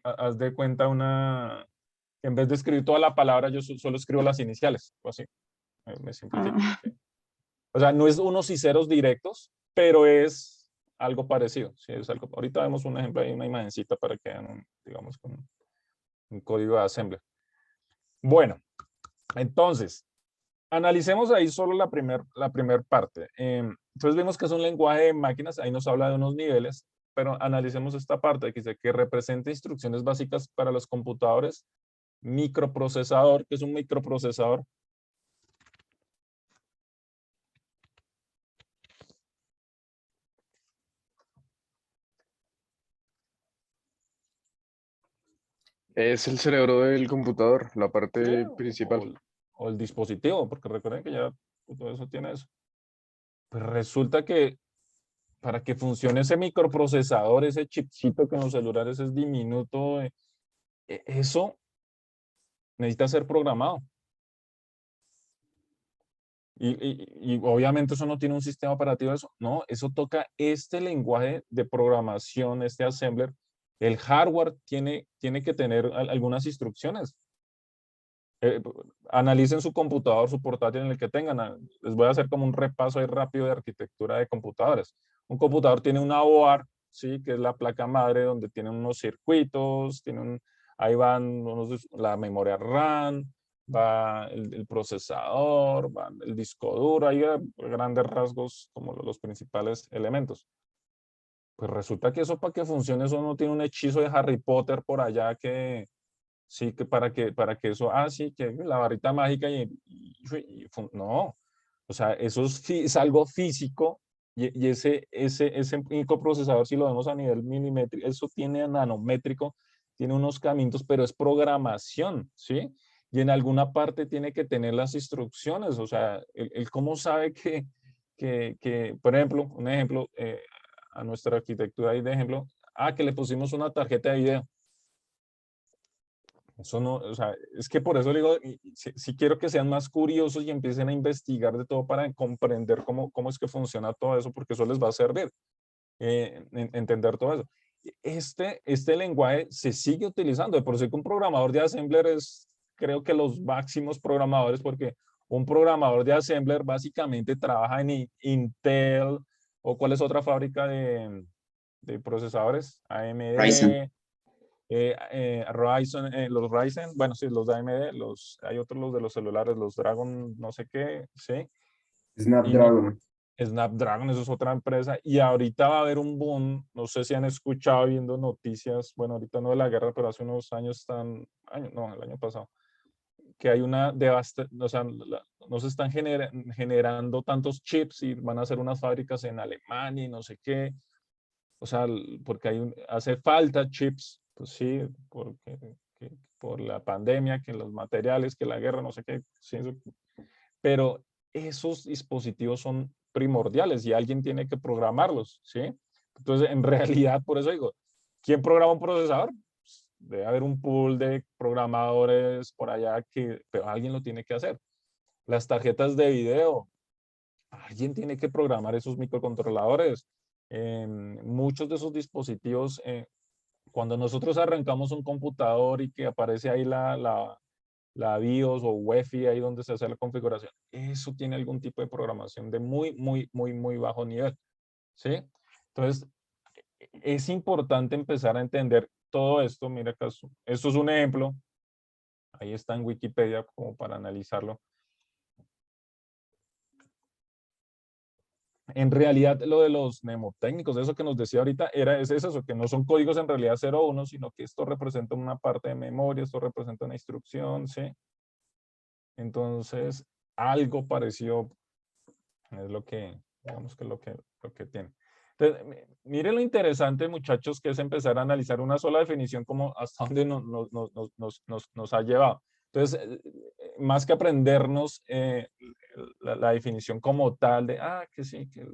Ah, haz de cuenta en vez de escribir toda la palabra, yo solo escribo las iniciales, o así, me simplifica. ah, ¿Sí? O sea, no es unos y ceros directos, pero es algo parecido. Sí, es algo, ahorita vemos un ejemplo, hay una imagencita para que vean, digamos, con un código de assembler. Bueno, entonces, analicemos ahí solo la primer parte. Entonces vemos que es un lenguaje de máquinas, ahí nos habla de unos niveles, pero analicemos esta parte que dice que representa instrucciones básicas para los computadores, microprocesador, que es un microprocesador. Es el cerebro del computador, la parte Sí, principal. o el dispositivo, porque recuerden que ya todo eso tiene eso. Pues resulta que para que funcione ese microprocesador, ese chipcito que en los celulares es diminuto, eso necesita ser programado. Y obviamente eso no tiene un sistema operativo, eso no, eso toca este lenguaje de programación, este assembler. El hardware tiene que tener algunas instrucciones. Analicen su computador, su portátil en el que tengan. Les voy a hacer como un repaso ahí rápido de arquitectura de computadores. Un computador tiene una board, ¿sí? Que es la placa madre donde tiene unos circuitos, ahí van la memoria RAM, va el procesador, va el disco duro, hay grandes rasgos como los principales elementos. Pues resulta que eso para que funcione, eso no tiene un hechizo de Harry Potter por allá que, sí, que para que eso, sí, que la varita mágica no, o sea, eso es algo físico y ese microprocesador, si lo vemos a nivel milimétrico, eso tiene nanométrico, tiene unos caminos, pero es programación, ¿sí? Y en alguna parte tiene que tener las instrucciones, o sea, él cómo sabe por ejemplo, un ejemplo, a nuestra arquitectura ahí de ejemplo, que le pusimos una tarjeta de video. Eso no, o sea, es que por eso le digo, si quiero que sean más curiosos y empiecen a investigar de todo para comprender cómo es que funciona todo eso, porque eso les va a servir, entender todo eso. Este lenguaje se sigue utilizando, de por sí que un programador de assembler es, creo que los máximos programadores, porque un programador de assembler básicamente trabaja en Intel, o cuál es otra fábrica de procesadores, AMD, Ryzen. Ryzen, los Ryzen, bueno, sí, los de AMD, hay otros, los de los celulares, los Dragon, no sé qué, sí. Snapdragon. Snapdragon, eso es otra empresa, y ahorita va a haber un boom, no sé si han escuchado viendo noticias, bueno, ahorita no de la guerra, pero hace unos años el año pasado, que hay una devastación, o sea, no se están generando tantos chips y van a hacer unas fábricas en Alemania y no sé qué, o sea, porque hace falta chips, pues sí, por la pandemia, que los materiales, que la guerra, no sé qué, sí, pero esos dispositivos son primordiales y alguien tiene que programarlos, ¿sí? Entonces, en realidad, por eso digo, ¿quién programa un procesador? Pues, debe haber un pool de programadores por allá pero alguien lo tiene que hacer. Las tarjetas de video, alguien tiene que programar esos microcontroladores. Muchos de esos dispositivos, cuando nosotros arrancamos un computador y que aparece ahí la BIOS o UEFI, ahí donde se hace la configuración, eso tiene algún tipo de programación de muy bajo nivel, ¿sí? Entonces, es importante empezar a entender todo esto. Mira acá, esto es un ejemplo, ahí está en Wikipedia como para analizarlo. En realidad, lo de los mnemotécnicos, eso que nos decía ahorita, es eso, que no son códigos en realidad 0 o 1, sino que esto representa una parte de memoria, esto representa una instrucción, ¿sí? Entonces, algo parecido es lo que, digamos que lo que tiene. Entonces, mire lo interesante, muchachos, que es empezar a analizar una sola definición como hasta dónde nos ha llevado. Entonces, más que aprendernos la definición como tal de, que sí, que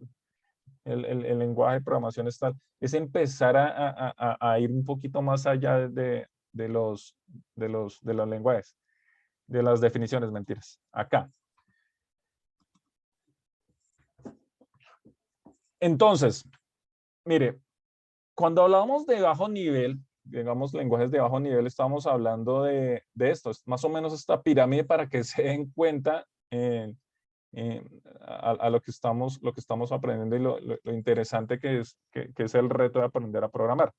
el lenguaje de programación es tal, es empezar a ir un poquito más allá de los lenguajes, de las definiciones, mentiras. Acá. Entonces, mire, cuando hablamos de bajo nivel, digamos lenguajes de bajo nivel, estamos hablando de esto, es más o menos esta pirámide para que se den cuenta a lo que estamos aprendiendo y lo interesante que es el reto de aprender a programar.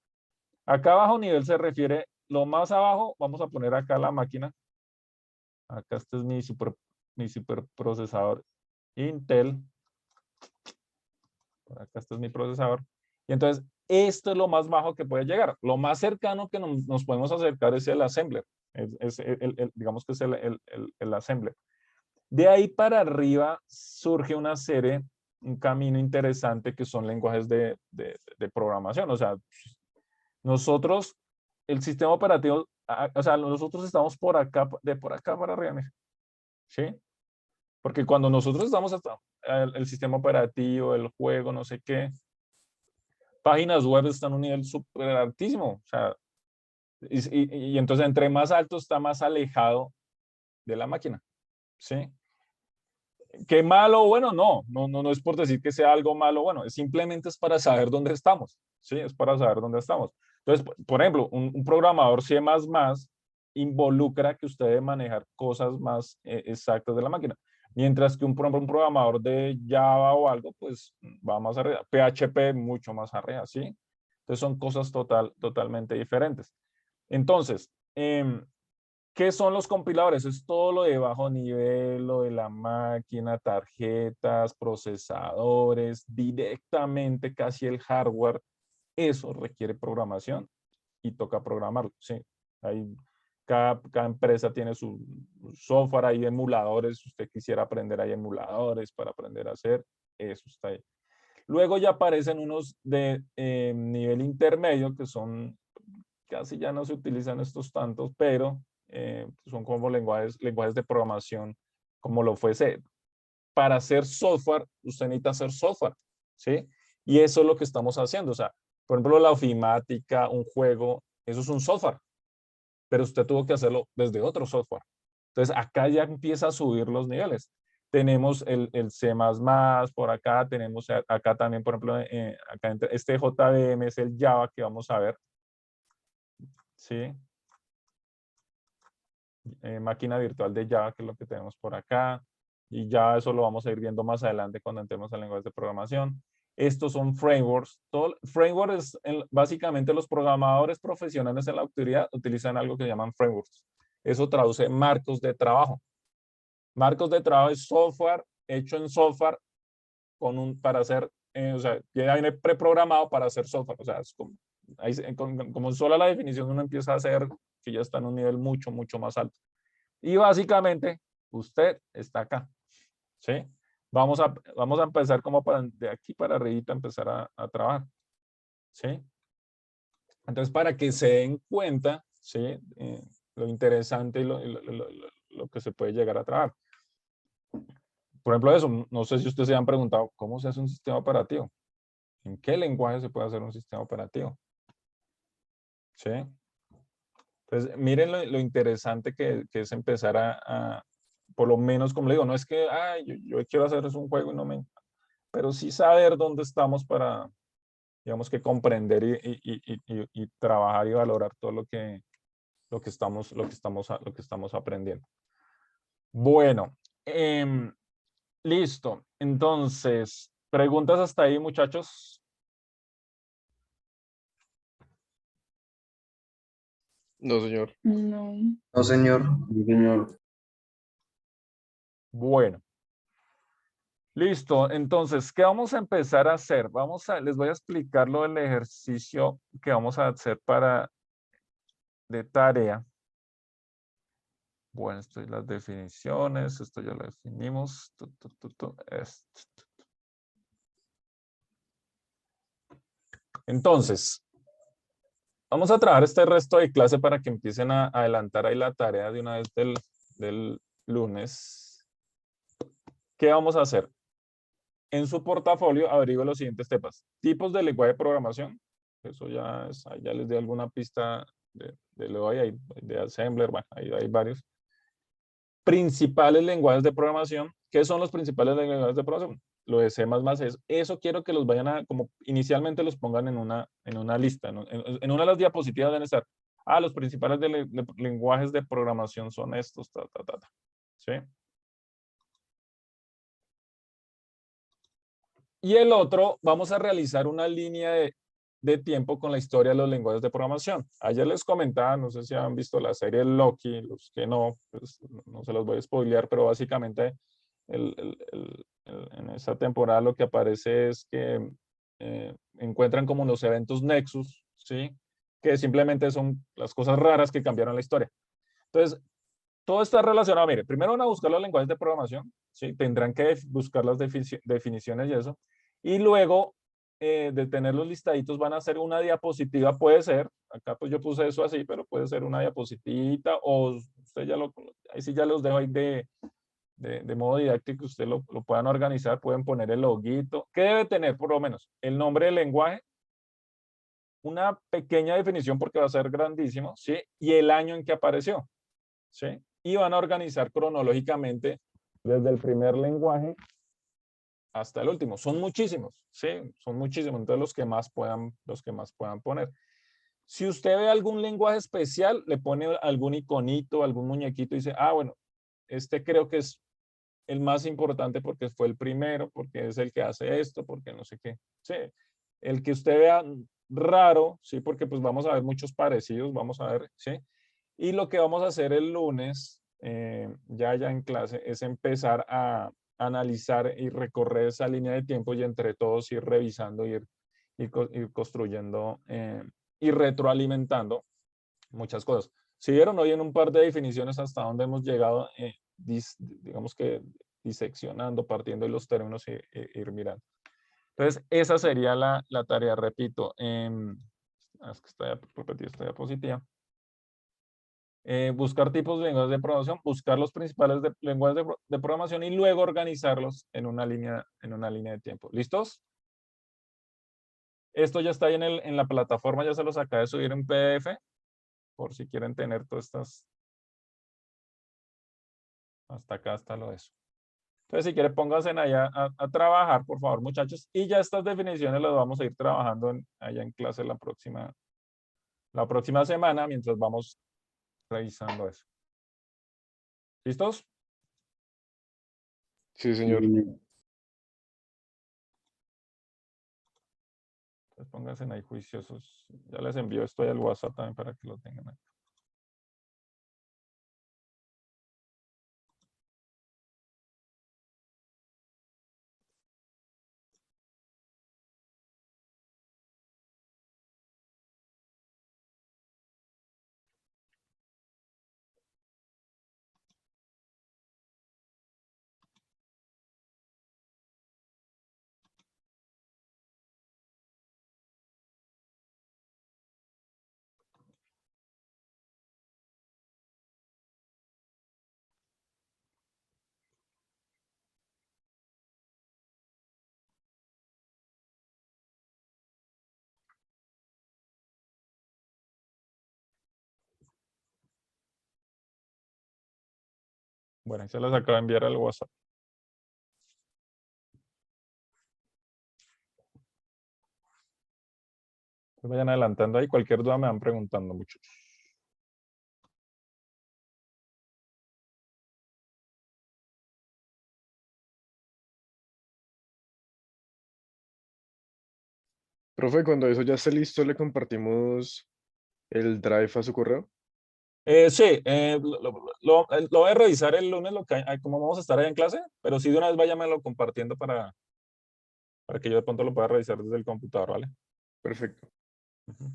Acá bajo nivel se refiere, lo más abajo, vamos a poner acá la máquina. Acá este es mi superprocesador Intel. Por acá este es mi procesador. Y entonces, esto es lo más bajo que puede llegar. Lo más cercano que nos podemos acercar es el assembler. Digamos que es el assembler. De ahí para arriba surge una serie, un camino interesante que son lenguajes de programación. O sea, nosotros, el sistema operativo, o sea, nosotros estamos por acá, de por acá para arriba, mira. ¿Sí? Porque cuando nosotros estamos hasta el sistema operativo, el juego, no sé qué, páginas web están a un nivel súper altísimo. O sea, y entonces entre más alto está más alejado de la máquina. ¿Sí? ¿Qué malo o bueno? No es por decir que sea algo malo o bueno, simplemente es para saber dónde estamos. Sí, es para saber dónde estamos. Entonces, por ejemplo, un programador C++ involucra que usted debe manejar cosas más exactas de la máquina. Mientras que por ejemplo, un programador de Java o algo, pues va más arriba. PHP mucho más arriba, ¿sí? Entonces son cosas totalmente diferentes. Entonces, ¿qué son los compiladores? Es todo lo de bajo nivel, lo de la máquina, tarjetas, procesadores, directamente casi el hardware. Eso requiere programación y toca programarlo. Sí, cada empresa tiene su software, hay emuladores. Si usted quisiera aprender, hay emuladores para aprender a hacer. Eso está ahí. Luego ya aparecen unos de nivel intermedio que son, casi ya no se utilizan estos tantos, pero son como lenguajes de programación, como lo fuese. Para hacer software, usted necesita hacer software, ¿sí? Y eso es lo que estamos haciendo. O sea, por ejemplo, la ofimática, un juego, eso es un software, pero usted tuvo que hacerlo desde otro software. Entonces, acá ya empieza a subir los niveles. Tenemos el C++, por acá tenemos acá también, por ejemplo, acá este JVM es el Java que vamos a ver. ¿Sí? Máquina virtual de Java, que es lo que tenemos por acá. Y ya eso lo vamos a ir viendo más adelante cuando entremos al lenguaje de programación. Estos son frameworks. Framework es básicamente los programadores profesionales en la autoridad utilizan algo que llaman frameworks. Eso traduce marcos de trabajo. Marcos de trabajo es software hecho en software para hacer, o sea, ya viene preprogramado para hacer software. O sea, es como solo la definición uno empieza a hacer que ya está en un nivel mucho más alto. Y básicamente, usted está acá. ¿Sí? Vamos a empezar como de aquí para arriba empezar a trabajar. ¿Sí? Entonces, para que se den cuenta, ¿sí? Lo interesante y lo que se puede llegar a trabajar. Por ejemplo, eso, no sé si ustedes se han preguntado, ¿cómo se hace un sistema operativo? ¿En qué lenguaje se puede hacer un sistema operativo? ¿Sí? Entonces, miren lo interesante que es empezar por lo menos, como le digo, no es que yo quiero hacer un juego y no me... Pero sí saber dónde estamos para, digamos que comprender y trabajar y valorar todo lo que estamos aprendiendo. Bueno, listo. Entonces, ¿preguntas hasta ahí, muchachos? No, señor. No. No, señor. Sí, señor. Bueno. Listo. Entonces, ¿qué vamos a empezar a hacer? Les voy a explicar lo del ejercicio que vamos a hacer de tarea. Bueno, esto es las definiciones. Esto ya lo definimos. Entonces, vamos a trabajar este resto de clase para que empiecen a adelantar ahí la tarea de una vez del lunes. ¿Qué vamos a hacer? En su portafolio averigüe los siguientes temas. Tipos de lenguaje de programación. Eso ya les di alguna pista de lo hay de assembler. Bueno, ahí hay varios. Principales lenguajes de programación. ¿Qué son los principales lenguajes de programación? Lo de C++ es, eso quiero que los vayan como inicialmente los pongan en una lista, en una de las diapositivas deben estar, los principales lenguajes de programación son estos, ¿sí? Y el otro, vamos a realizar una línea de tiempo con la historia de los lenguajes de programación. Ayer les comentaba, no sé si han visto la serie Loki, los que no, pues no se los voy a spoilear, pero básicamente en esa temporada lo que aparece es que encuentran como los eventos Nexus, ¿sí? Que simplemente son las cosas raras que cambiaron la historia. Entonces, todo está relacionado. Mire, primero van a buscar los lenguajes de programación, ¿sí? Tendrán que buscar las definiciones y eso. Y luego de tener los listaditos van a hacer una diapositiva, puede ser, acá pues yo puse eso así, pero puede ser una diapositivita o usted ya ahí sí ya los dejo ahí de modo didáctico, usted lo puedan organizar, pueden poner el loguito. ¿Qué debe tener por lo menos? El nombre del lenguaje, una pequeña definición porque va a ser grandísimo, ¿sí? Y el año en que apareció, ¿sí? Y van a organizar cronológicamente desde el primer lenguaje hasta el último. Son muchísimos, ¿sí? Son muchísimos. Entonces los que más puedan poner. Si usted ve algún lenguaje especial, le pone algún iconito, algún muñequito y dice, ah, bueno, este creo que es el más importante porque fue el primero, porque es el que hace esto, porque no sé qué. Sí, el que usted vea raro, sí, porque pues vamos a ver muchos parecidos, vamos a ver, sí. Y lo que vamos a hacer el lunes, ya en clase, es empezar a analizar y recorrer esa línea de tiempo y entre todos ir revisando, ir construyendo y retroalimentando muchas cosas. Si vieron hoy en un par de definiciones hasta dónde hemos llegado, digamos que diseccionando, partiendo de los términos e ir mirando. Entonces, esa sería la tarea, repito. Es que está repetida esta diapositiva. Buscar tipos de lenguajes de programación, buscar los principales lenguajes de programación y luego organizarlos en una línea de tiempo. ¿Listos? Esto ya está ahí en la plataforma, ya se los acabé de subir en PDF, por si quieren tener todas estas. Hasta acá está lo de eso. Entonces, si quieren, pónganse allá a trabajar, por favor, muchachos. Y ya estas definiciones las vamos a ir trabajando allá en clase la próxima semana, mientras vamos revisando eso. ¿Listos? Sí, señor. Pues pónganse ahí juiciosos. Ya les envío esto ahí al WhatsApp también para que lo tengan ahí. Bueno, ahí se las acabo de enviar al WhatsApp. Vayan adelantando ahí. Cualquier duda me van preguntando, muchachos. Profe, cuando eso ya esté listo, le compartimos el drive a su correo. Sí, lo voy a revisar el lunes, como vamos a estar ahí en clase, pero sí de una vez váyamelo compartiendo para que yo de pronto lo pueda revisar desde el computador, ¿vale? Perfecto. Ujú.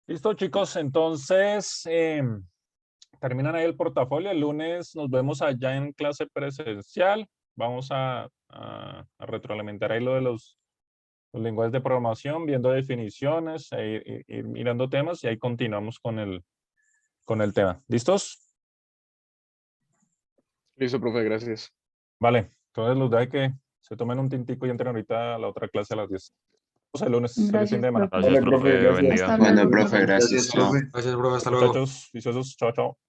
Listo, chicos. Entonces, terminan ahí el portafolio. El lunes nos vemos allá en clase presencial. Vamos a retroalimentar ahí lo de los lenguajes de programación, viendo definiciones, ir mirando temas y ahí continuamos con el tema. ¿Listos? Listo, profe, gracias. Vale. Entonces los dejo que se tomen un tintico y entren ahorita a la otra clase a las 10. Nos vemos el lunes. Feliz fin Gracias, de semana. profe. Gracias, profe. Buen día. Hasta Bueno, luego, profe, profe. gracias. Chao. Gracias, profe. Hasta luego. Muchachos, viciosos. Chao, chao.